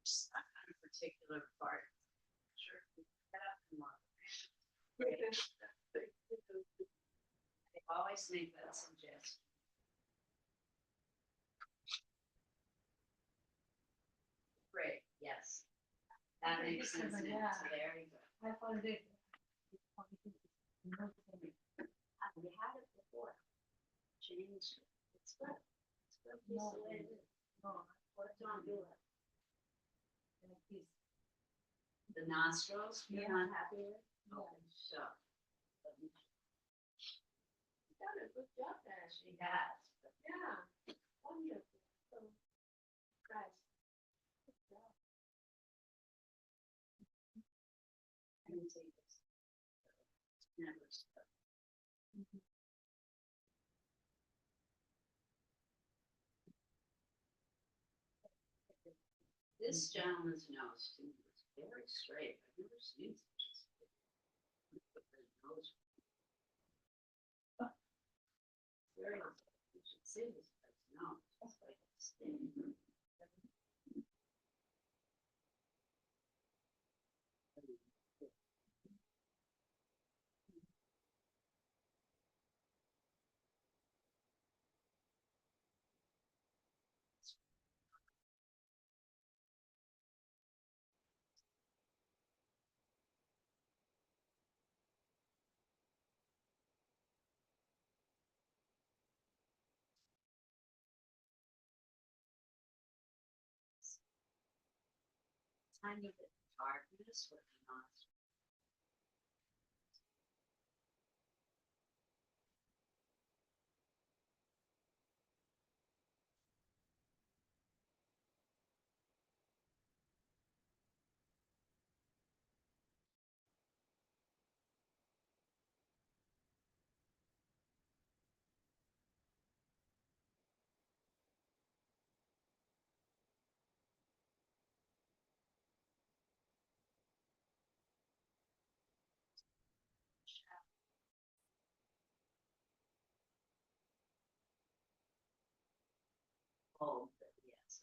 Stuck on a particular part. Sure. Get up and walk. They always make that suggestion. Great, yes. That makes sense. Now. Yeah. So there you go. I found it. We had it before. Changed it. It's good. It's good. Just the way it is. No, What don't do it? like this. The nostrils, you're Yeah. not happy with? Yeah. Okay, so. You done a good job there. She has. But Yeah. Wonderful. So, guys. Good job. I can see this. Never stuck. This gentleman's nose too was very straight. I've never seen such a straight. Look at the nose. Where is it? You should see this place. No, that's like this thing. Tiny bit of darkness with not. Oh, but yes.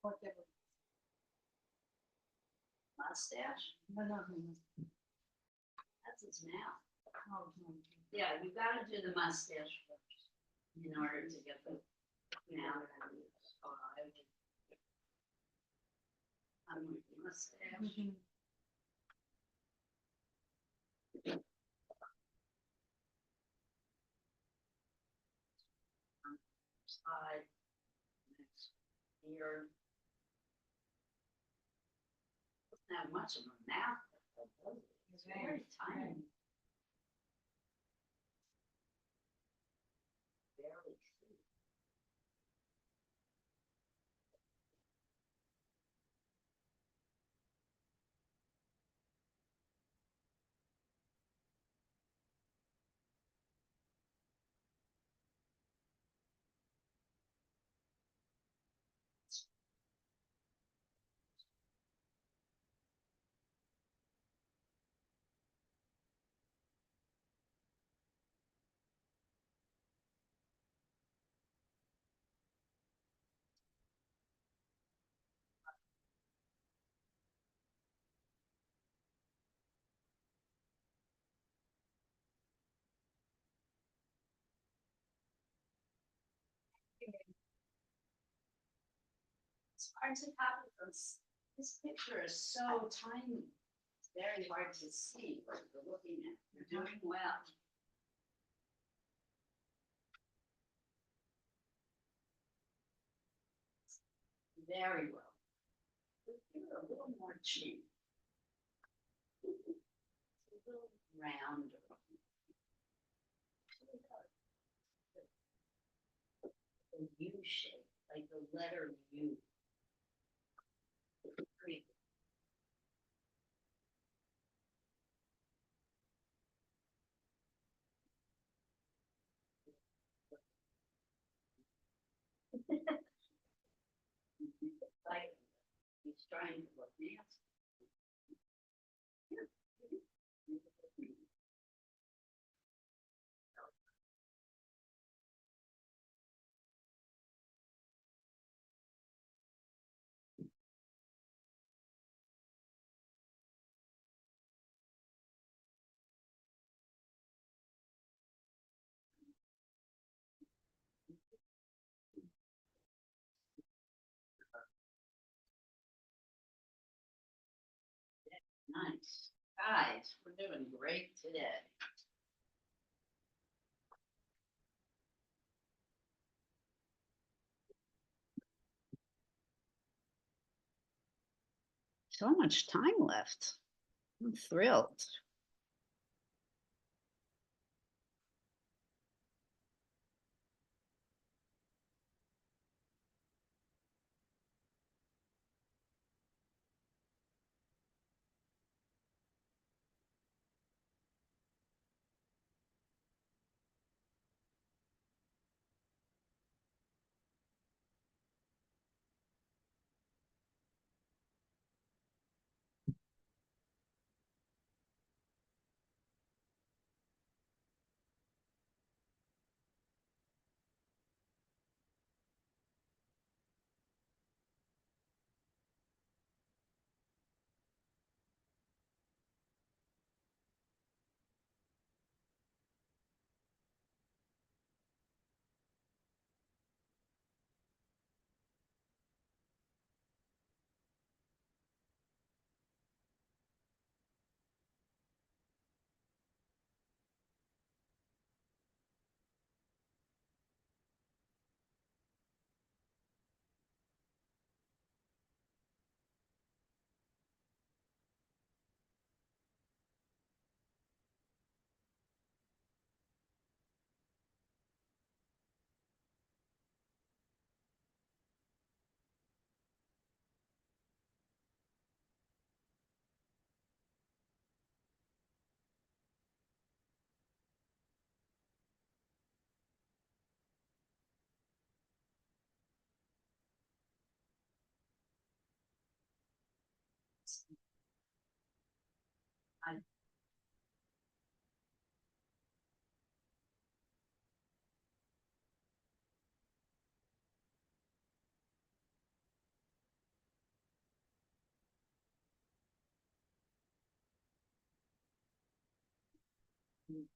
What they were- Mustache, no, no, no, that's his mouth. no, no. Yeah, you gotta do the mustache first in order to get the mouth. I'm with the mustache. Mhm. Side, next ear. Doesn't have much of a mouth. Does it? It's very tiny. Barely see. It's hard to copy this picture is so tiny. It's very hard to see what you're looking at. You're doing well. Very well. Give it a little more chin. It's a little rounder. The U shape, like the letter U. Pretty. Like he's trying to look nasty. Nice. Guys, we're doing great today. So much time left. I'm thrilled. Don't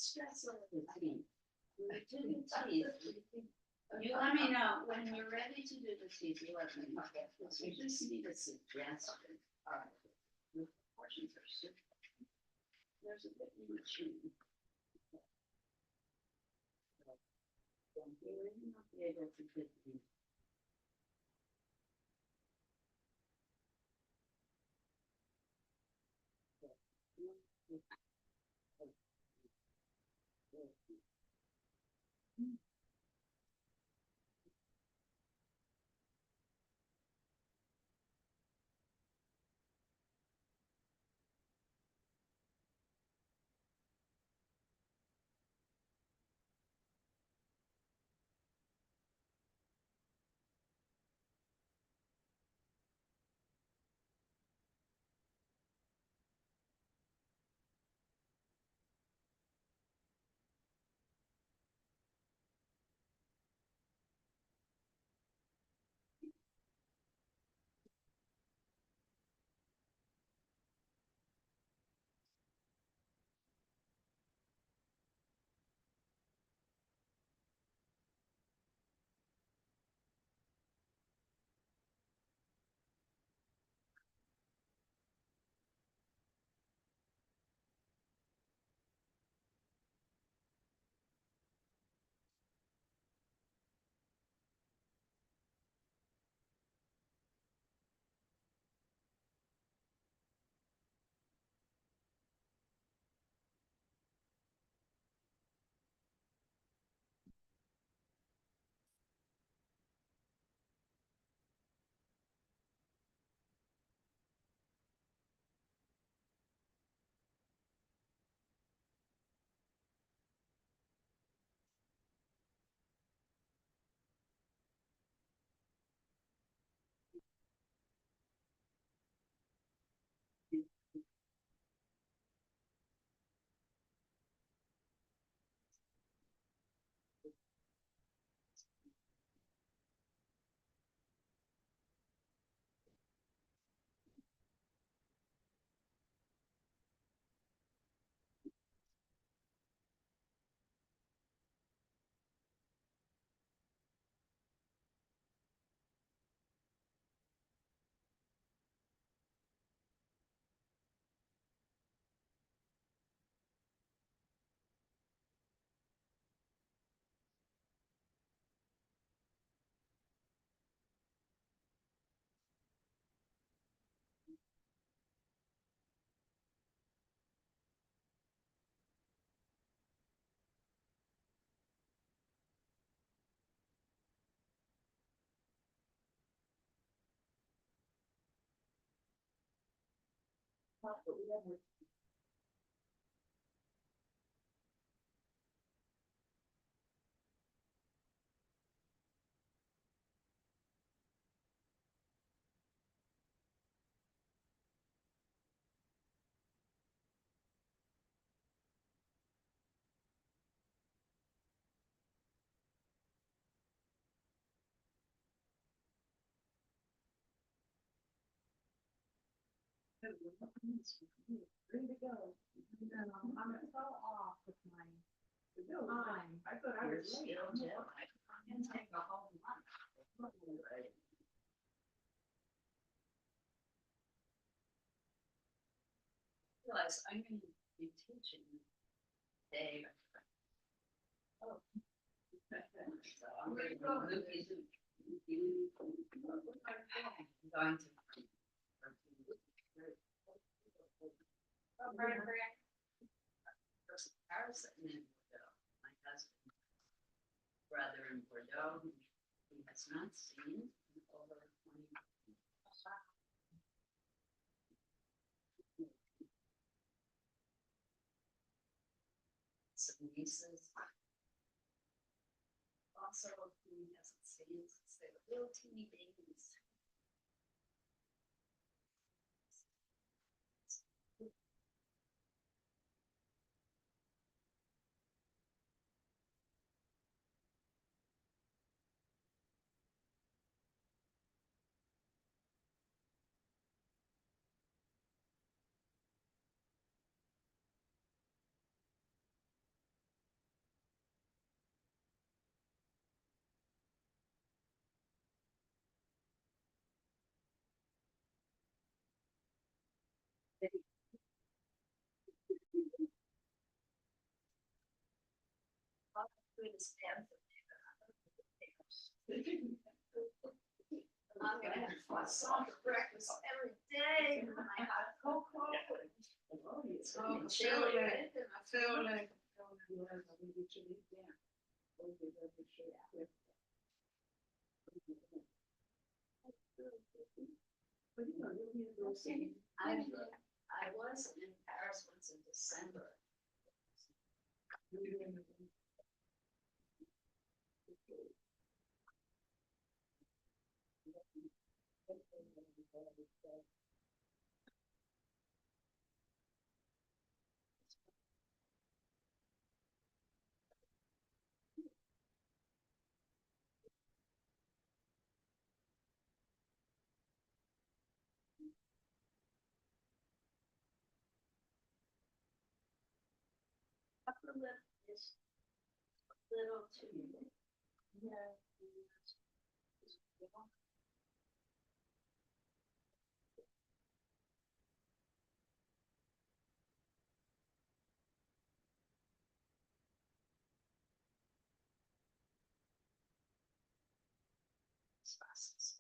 stress over the tea. We're doing tea. You let me know when you're ready to do the tea, you let me know. You just need a suggestion. All right. The portions are super. There's a bit in between. You may not be able to fit these. Free to go. I'm so off with my time. I thought I You're was still late. doing. I can take a whole month. Realize I'm going to be teaching Dave. Oh. So I'm going to go. I'm going to. was, and in Bordeaux. My husband, brother in Bordeaux, who he has not seen in over 20 years. Some nieces. Also, who he hasn't seen since they were little teeny babies. I'm gonna have croissant for breakfast every day, and I have cocoa. It's gonna be chilly, right? And I feel like. I was in Paris once in December. Upper lip is a little too. Yeah. Spices.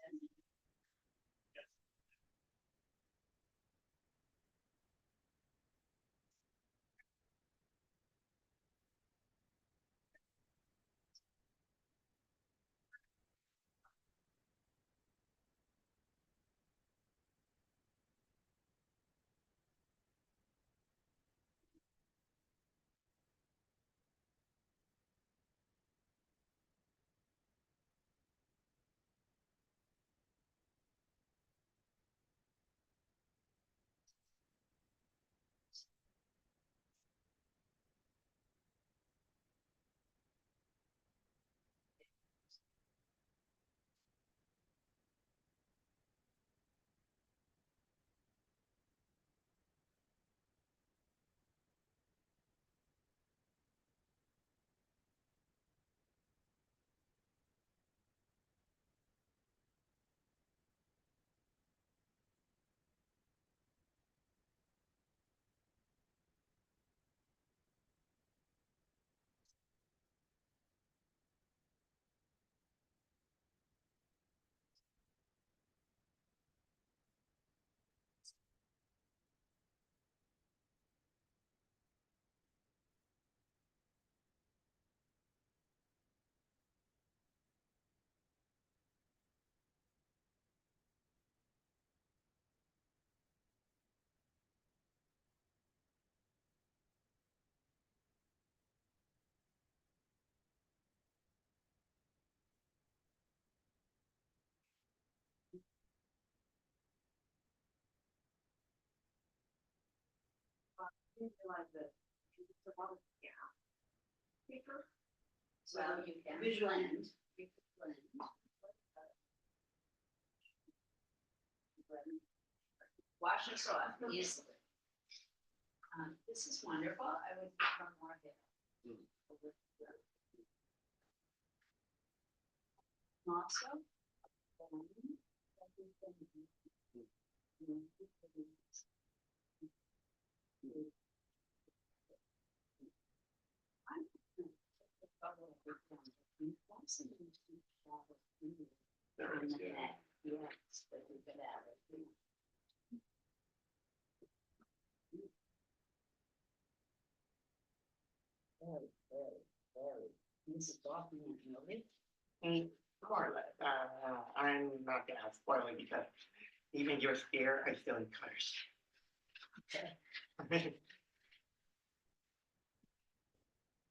Realize that it's a lot of paper. Well, you can blend. You can blend. Wash this off easily. This is wonderful. I would become more here. Also. Yes, but we could have it. Very, very, very. Is it off in that movie? More or less, I'm not gonna spoil it because even you're scared, I still encourage. Okay.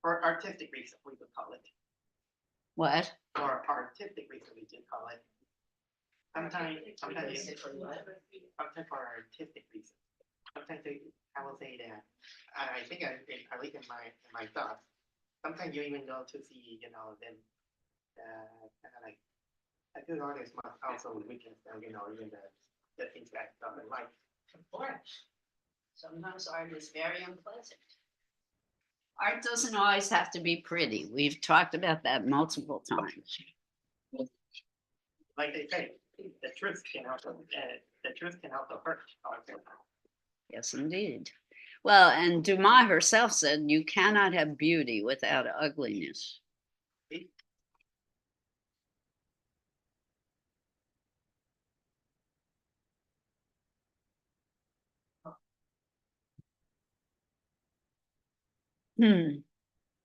For artistic reason, we would call it. What? For artistic reason, we do call it. Sometimes, Basically what? sometimes for artistic reasons. Sometimes I will say that, I think I leave in my thoughts. Sometimes you even go to see, them, kind of like, a good artist must also witness, even the things that doesn't like. Of course. Sometimes art is very unpleasant. Art doesn't always have to be pretty. We've talked about that multiple times. Like they say, the truth can also hurt. Also. Yes, indeed. Well, and Dumas herself said you cannot have beauty without ugliness.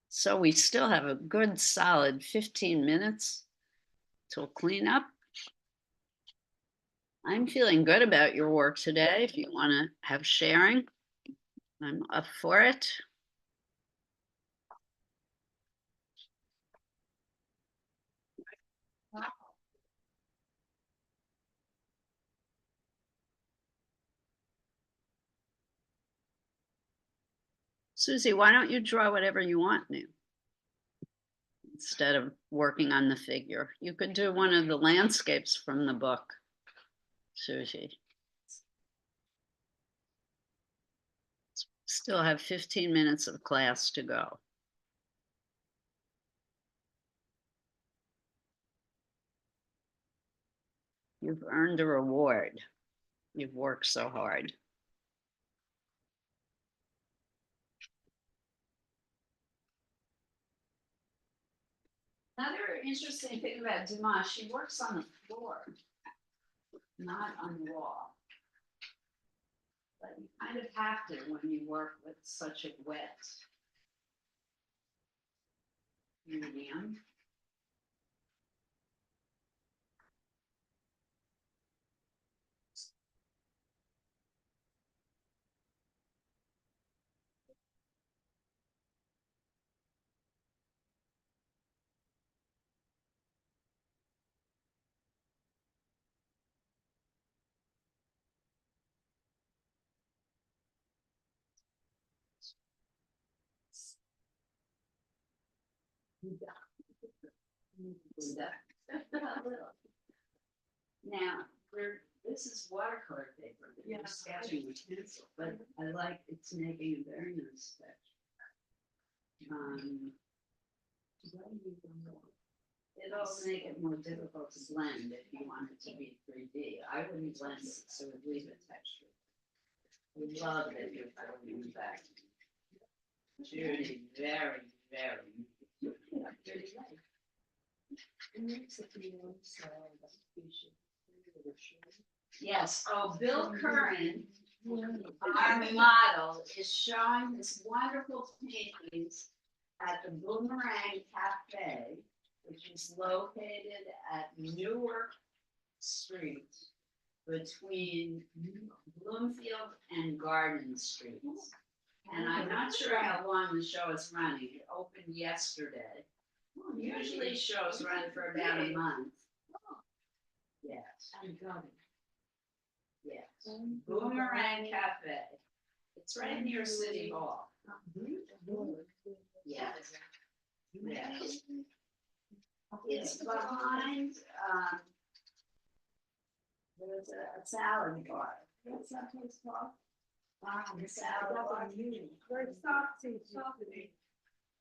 So we still have a good solid 15 minutes till cleanup. I'm feeling good about your work today. If you want to have sharing, I'm up for it. Susie, why don't you draw whatever you want now? Instead of working on the figure, you could do one of the landscapes from the book, Susie. Still have 15 minutes of class to go. You've earned a reward. You've worked so hard. Another interesting thing about Dumas, she works on the floor, not on the wall. But you kind of have to when you work with such a wet medium. Now, this is watercolor paper, that you're sketching with pencil, but I like it's making a very nice sketch. It'll make it more difficult to blend if you want it to be 3D. I wouldn't blend it, so I would leave it texture. We love that you're going back. Judy, very, very. Yes, oh, Bill Curran, our model, is showing this wonderful paintings at the Boomerang Cafe, which is located at Newark Street between Bloomfield and Garden Streets. And I'm not sure how long the show is running. It opened yesterday. Usually shows run for about a month. Yes. Yes. Boomerang Cafe. It's right near City Hall. Yes. Yes. It's behind, there's a salad bar. What's that place called? The salad bar.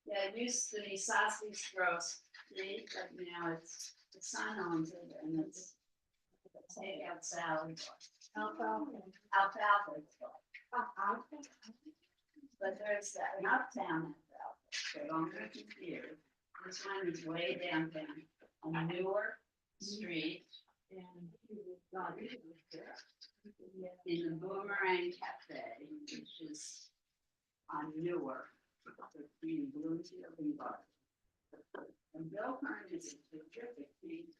Yeah, it used to be Sassy Gross Street, but now it's, the son owns it and it's a takeout salad bar. Alfalfa. It's called. But there's an uptown alfalfa, so don't get confused. This one is way downtown on Newark Street. In the Boomerang Cafe, which is on Newark. between Bloomfield and Barton. And Bill Hearn is a terrific painter.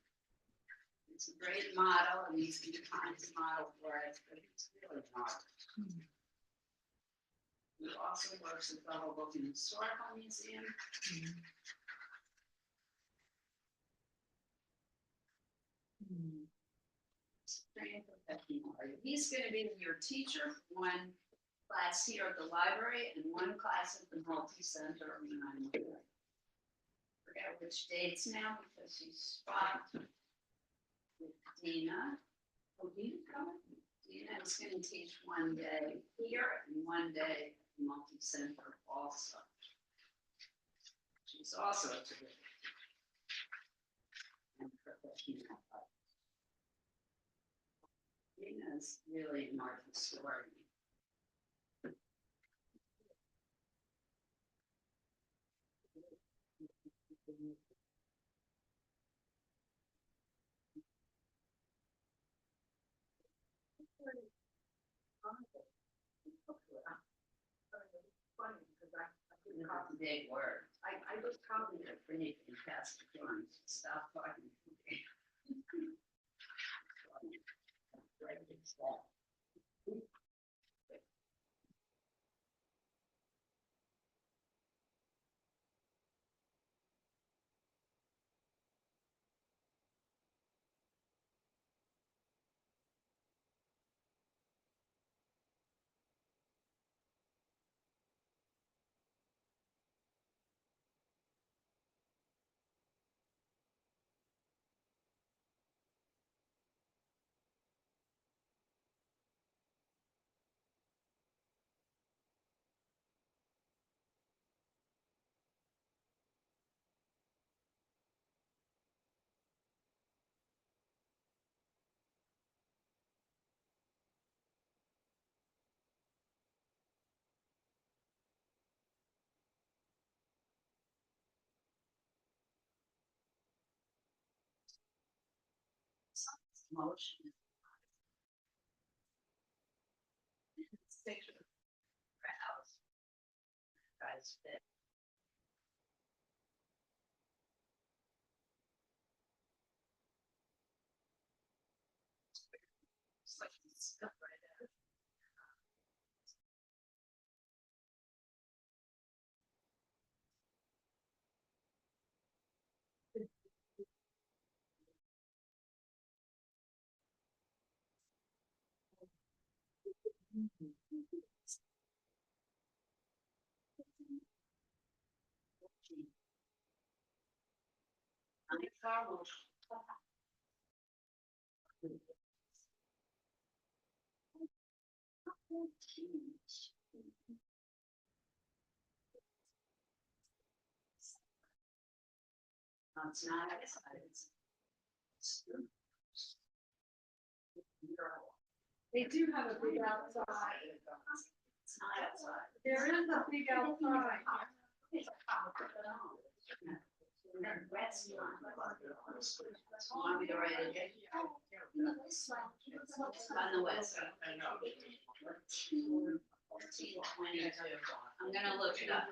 It's a great model, and he's been trying to model for us, but it's really hard. He also works at the Hoboken Historical Museum. He's a trained professional artist. He's gonna be your teacher, one class here at the library and one class at the multi-center. When I'm there. Forget which dates now because he's swapped with Dina. Oh, Dina's coming? Dina is gonna teach one day here and one day at the multi-center also. She's also a terrific and professional artist. Dina's really an art historian. Funny, because I couldn't It's a copy, big word. I was copying They're it. pretty fantastic drawings. Stop talking. Motion. Picture. House. Guys fit. It's like stuff right there. No, it's not outside, it's. They do have a big outside. It's not outside. There is a big outside. West line. Want me to write it down? On the west. 1422. I'm gonna look it up.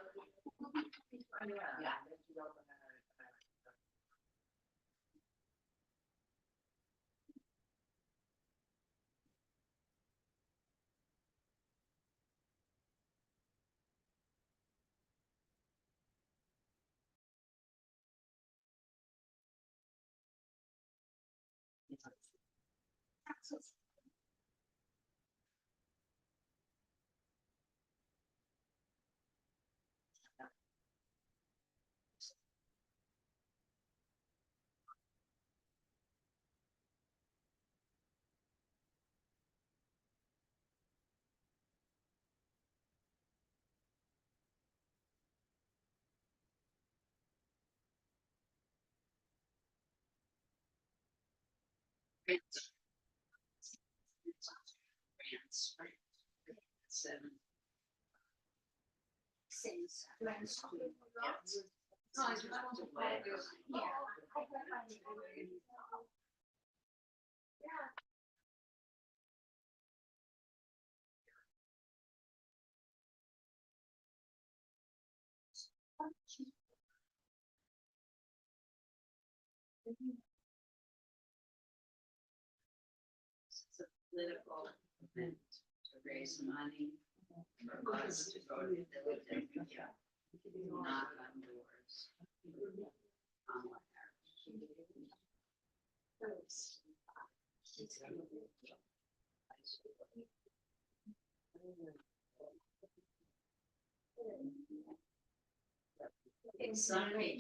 Yeah. Seven. Since. No, I just want to play this. Yeah. political event to raise money for us to go to the village and knock on doors. It's Sunday.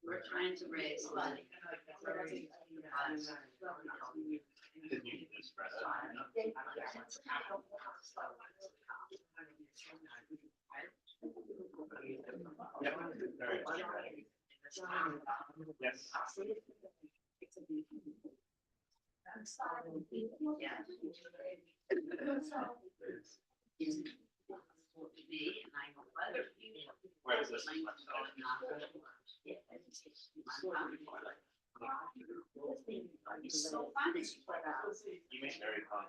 We're trying to raise money. Did you just press Yes. Me and I know other people. Where is this? It's so funny. You make very fun.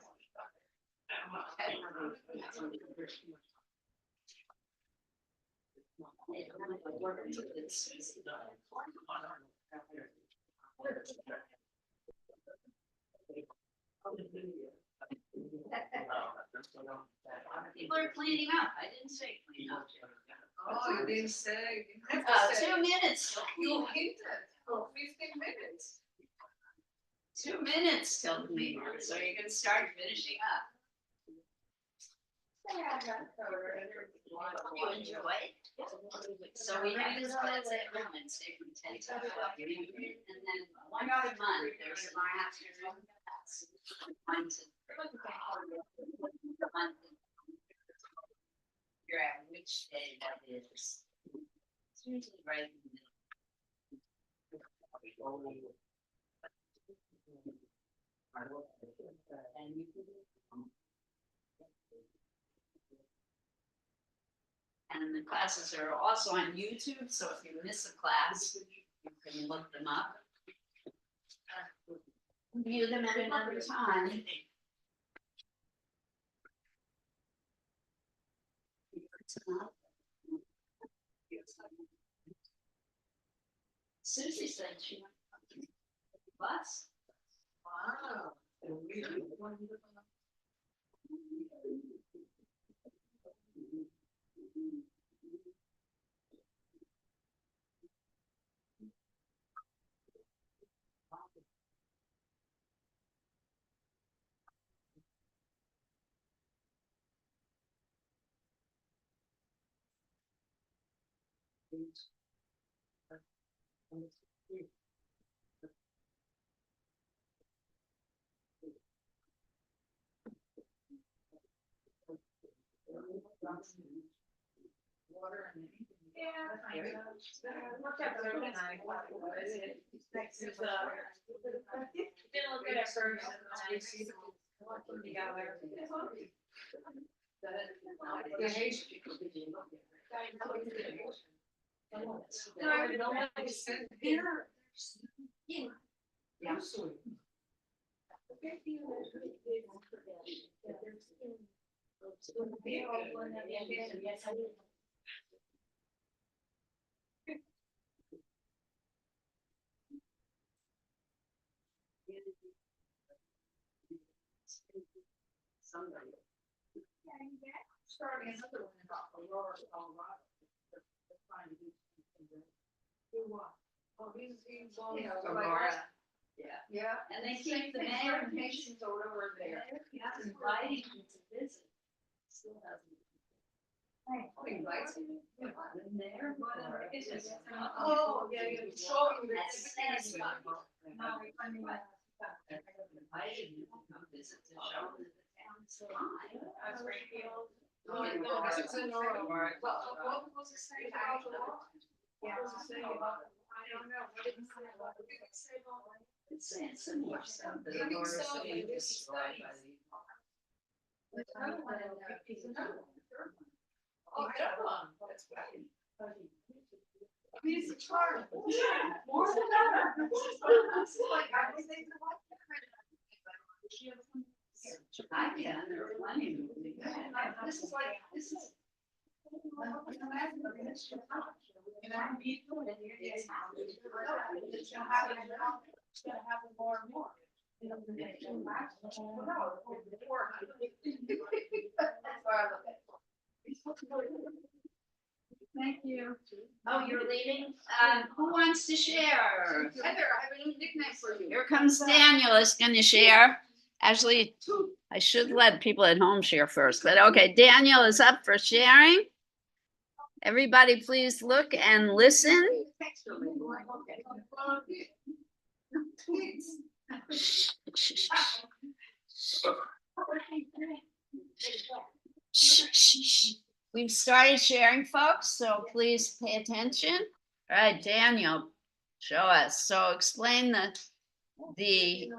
People are cleaning up. I didn't say clean up. Oh, you didn't say. 2 minutes. till You clean. hinted for 15 minutes. 2 minutes till clean, up, so you can start finishing up. You enjoy? So we have this class every Wednesday from 10 to 12. And then one other month, there's an afternoon class. One to figure out which day that is. It's usually right in the And the classes are also on YouTube, so if you miss a class, you can look them up. View them at another time. Susie said she went on the bus. Wow. Water and. Yeah. Worked out better than I thought it would. Didn't look good at first. No, I don't want to send here. Yeah. Somebody. Starting another one about Aurora, Colorado. They're trying to do something. Do what? Oh, he's all. Aurora. Yeah. Yeah. And they keep the mayor Patients or whatever there. inviting you to visit. Still hasn't. Oh, he invites you. The mayor. Oh, yeah, yeah. Showing you that. That's fun. No, I mean, Invited you to come visit to show them that the town's fine. that's great. No, no, this is in Aurora. What was it saying about Aurora? What was it saying about? I don't know. What did it say about? What did it say about? It's saying similar stuff. that Maybe Aurora's so, being maybe it's destroyed by studies. the- There's another one in there. There's another one. Oh, I don't know. That's right. He's a charm. More than ever. It's like, I was thinking about. I can, there are plenty. This is like, this is. And I'm beautiful and you're. It's gonna happen more and more. That's why I look at it. Thank you. Oh, you're leaving? Who wants to share? Heather, I have a new nickname for you. Here comes Daniel is gonna share. Actually, I should let people at home share first, but okay, Daniel is up for sharing. Everybody, please look and listen. Shh, shh, shh, shh, shh, shh. We've started sharing, folks, so please pay attention. All right, Daniel, show us. So explain the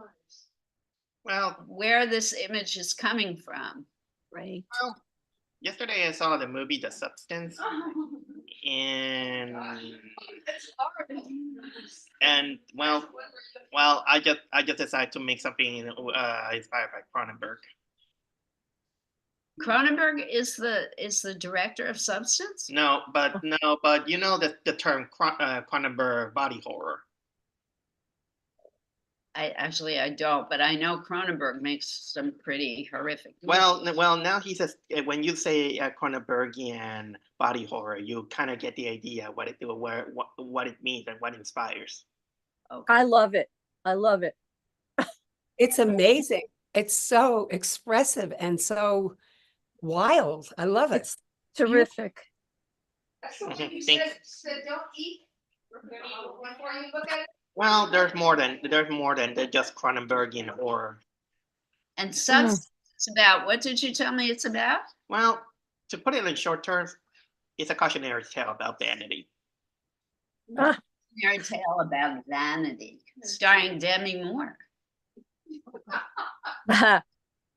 Well, where this image is coming from. Right. yesterday I saw the movie The Substance, and I just decided to make something inspired by Cronenberg. Cronenberg is the director of Substance? No, but you know the term Cronenberg body horror. I don't, but I know Cronenberg makes some pretty horrific. Well, now he says when you say Cronenbergian body horror, you kind of get the idea what it means and what inspires. Okay. I love it. I love it. It's amazing. It's so expressive and so wild. I love it. Terrific. That's the one you Thanks. said don't eat before you look at it. Well, there's more than just Cronenbergian horror. And Substance is about, what did you tell me it's about? Well, to put it in short terms, it's a cautionary tale about vanity. Fairy tale about vanity, starring Demi Moore.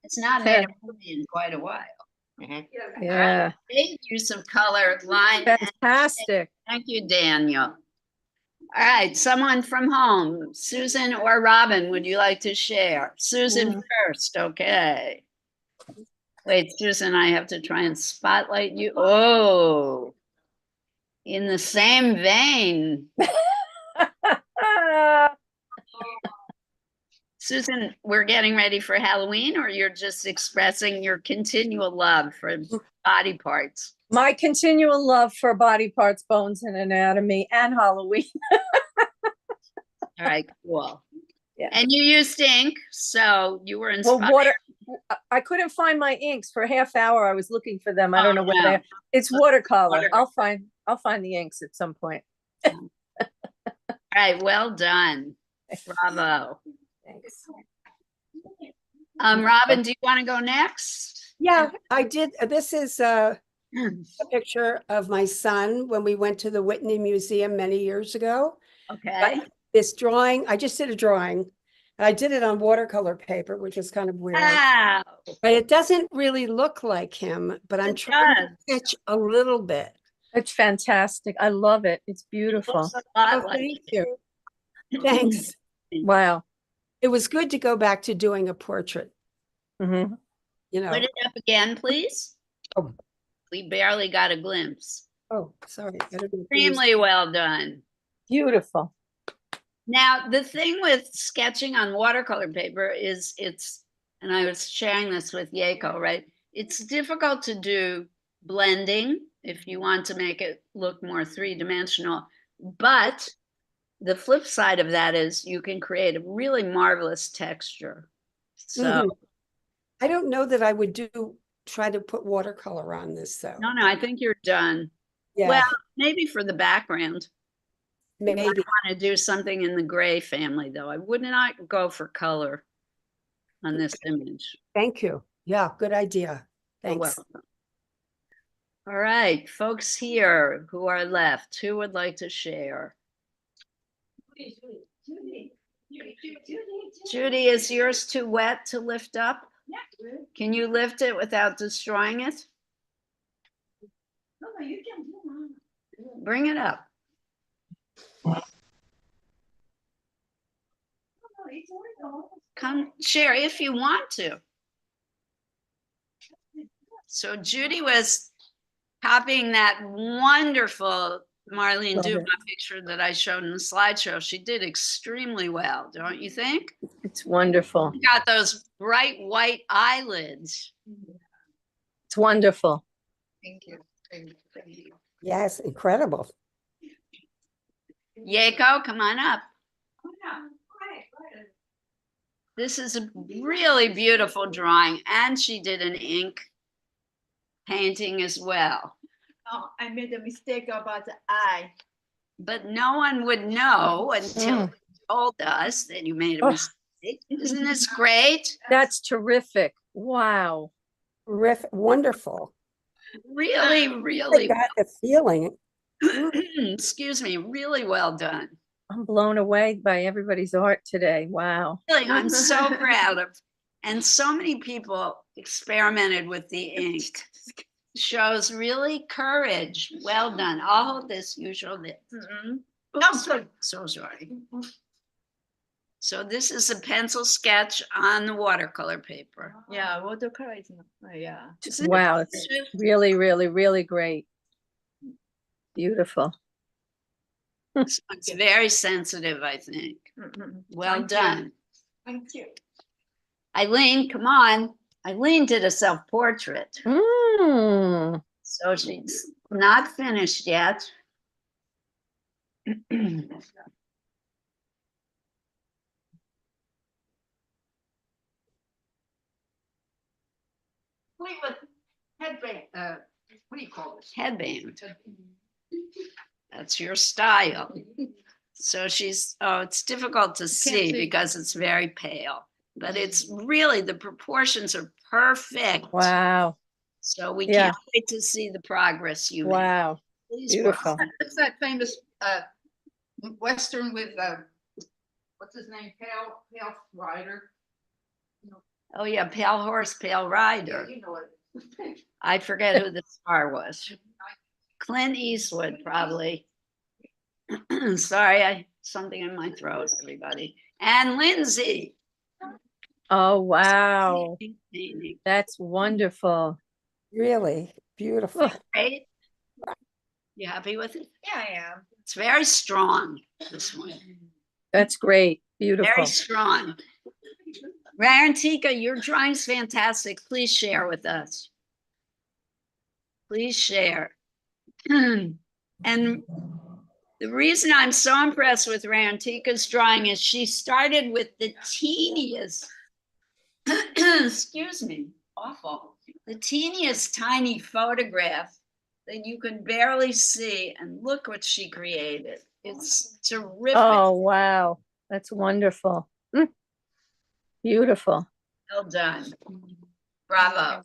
It's not made a movie in quite a while. Mhm. Yeah, Great use of color, line. and- fantastic. Thank you, Daniel. All right, someone from home, Susan or Robin, would you like to share? Susan first, okay. Wait, Susan, I have to try and spotlight you. Oh, in the same vein. Susan, we're getting ready for Halloween, or you're just expressing your continual love for body parts? My continual love for body parts, bones, and anatomy, and Halloween. All right, cool. Yeah. And you used ink, so you were Well, inspired. I couldn't find my inks for a half hour. I was looking for them. I don't Oh, know where no. they are. It's watercolor. Watercolor. I'll find the inks at some point. All right, well done. Bravo. Thanks. Robin, do you want to go next? Yeah, I did. This is a picture of my son when we went to the Whitney Museum many years ago. Okay. This drawing, I just did a drawing. And I did it on watercolor paper, which is kind of weird. Wow. But it doesn't really look like him, but I'm It trying does. to sketch a little bit. It's fantastic. I love it. It's beautiful. Looks a lot Oh, like thank you. Thanks. Wow. It was good to go back to doing a portrait, Mhm. you know. Put it up again, please. Oh. We barely got a glimpse. Oh, sorry. I don't know if it was- Extremely well done. Beautiful. Now, the thing with sketching on watercolor paper is and I was sharing this with Yako, right? It's difficult to do blending if you want to make it look more three-dimensional. But the flip side of that is you can create a really marvelous texture. So, Mhm. I don't know that I would try to put watercolor on this though. no, I think you're done. Yeah, Well, maybe for the background. maybe. I want to do something in the gray family, though. I would not go for color on this image. Thank you. Yeah, good idea. You're Thanks. welcome. All right, folks here who are left, who would like to share? Judy, is yours too wet to lift up? Can you lift it without destroying it? Bring it up. Come share if you want to. So Judy was copying that wonderful Marlene Love it. Dumas picture that I showed in the slideshow. She did extremely well, don't you think? It's wonderful. She got those bright white eyelids. It's wonderful. Thank you. Thank you. Thank you. Yes, incredible. Yako, come on up. Oh, yeah. Right. This is a really beautiful drawing, and she did an ink painting as well. Oh, I made a mistake about the eye. But no one would know until Mm. you told us that you made a Oh. mistake. Isn't this great? That's terrific. Wow. Wonderful. Really, I really, got the feeling. excuse me, really well done. I'm blown away by everybody's art today. Wow. Really, I'm so proud of, and so many people experimented with the ink. Shows really courage. Well done. I'll hold this, you show this. Oops, so sorry. So this is a pencil sketch on the watercolor paper. Yeah, watercolor is not, yeah. Isn't it Wow. It's gorgeous? really, really, really great. Beautiful. It's very sensitive, I think. Well Thank you. done. Thank you. Eileen, come on. Eileen did a self-portrait, Mm. so she's not finished yet. Wait, what? Headband, what do you call this? Headband. That's your style. So she's, oh, it's difficult to see see. because it's very pale, but it's really, the proportions are perfect. Wow. So we Yeah. can't wait to see the progress you make. Wow. Please Beautiful. work. It's that famous, Western with, what's his name? Pale Rider. Oh, yeah, Pale Horse, Pale Rider. You know it. I forget who the star was. Clint Eastwood, probably. Sorry, something in my throat, everybody. And Lindsay. Oh, wow. Painting. That's wonderful. Really beautiful. Great. You happy with it? Yeah, I am. It's very strong, this one. That's great. Beautiful. Very strong. Rarantika, your drawing's fantastic. Please share with us. Please share. And the reason I'm so impressed with Rantika's drawing is she started with the teeniest, excuse me, awful, the teeniest tiny photograph that you could barely see, and look what she created. It's terrific. Oh, wow. That's wonderful. Mm. Beautiful. Well done. Bravo.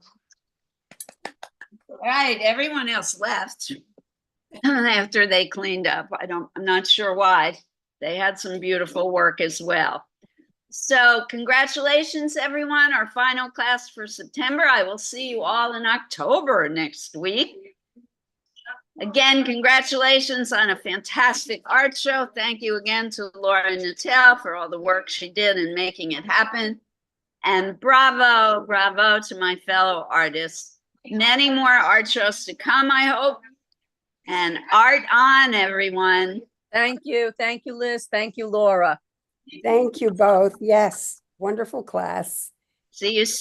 All right, everyone else left after they cleaned up. I'm not sure why. They had some beautiful work as well. So congratulations, everyone. Our final class for September. I will see you all in October next week. Again, congratulations on a fantastic art show. Thank you again to Laura Nattel for all the work she did in making it happen. And bravo, bravo to my fellow artists. Many more art shows to come, I hope. And art on, everyone. Thank you. Thank you, Liz. Thank you, Laura. Thank you both. Yes, wonderful class. See you soon.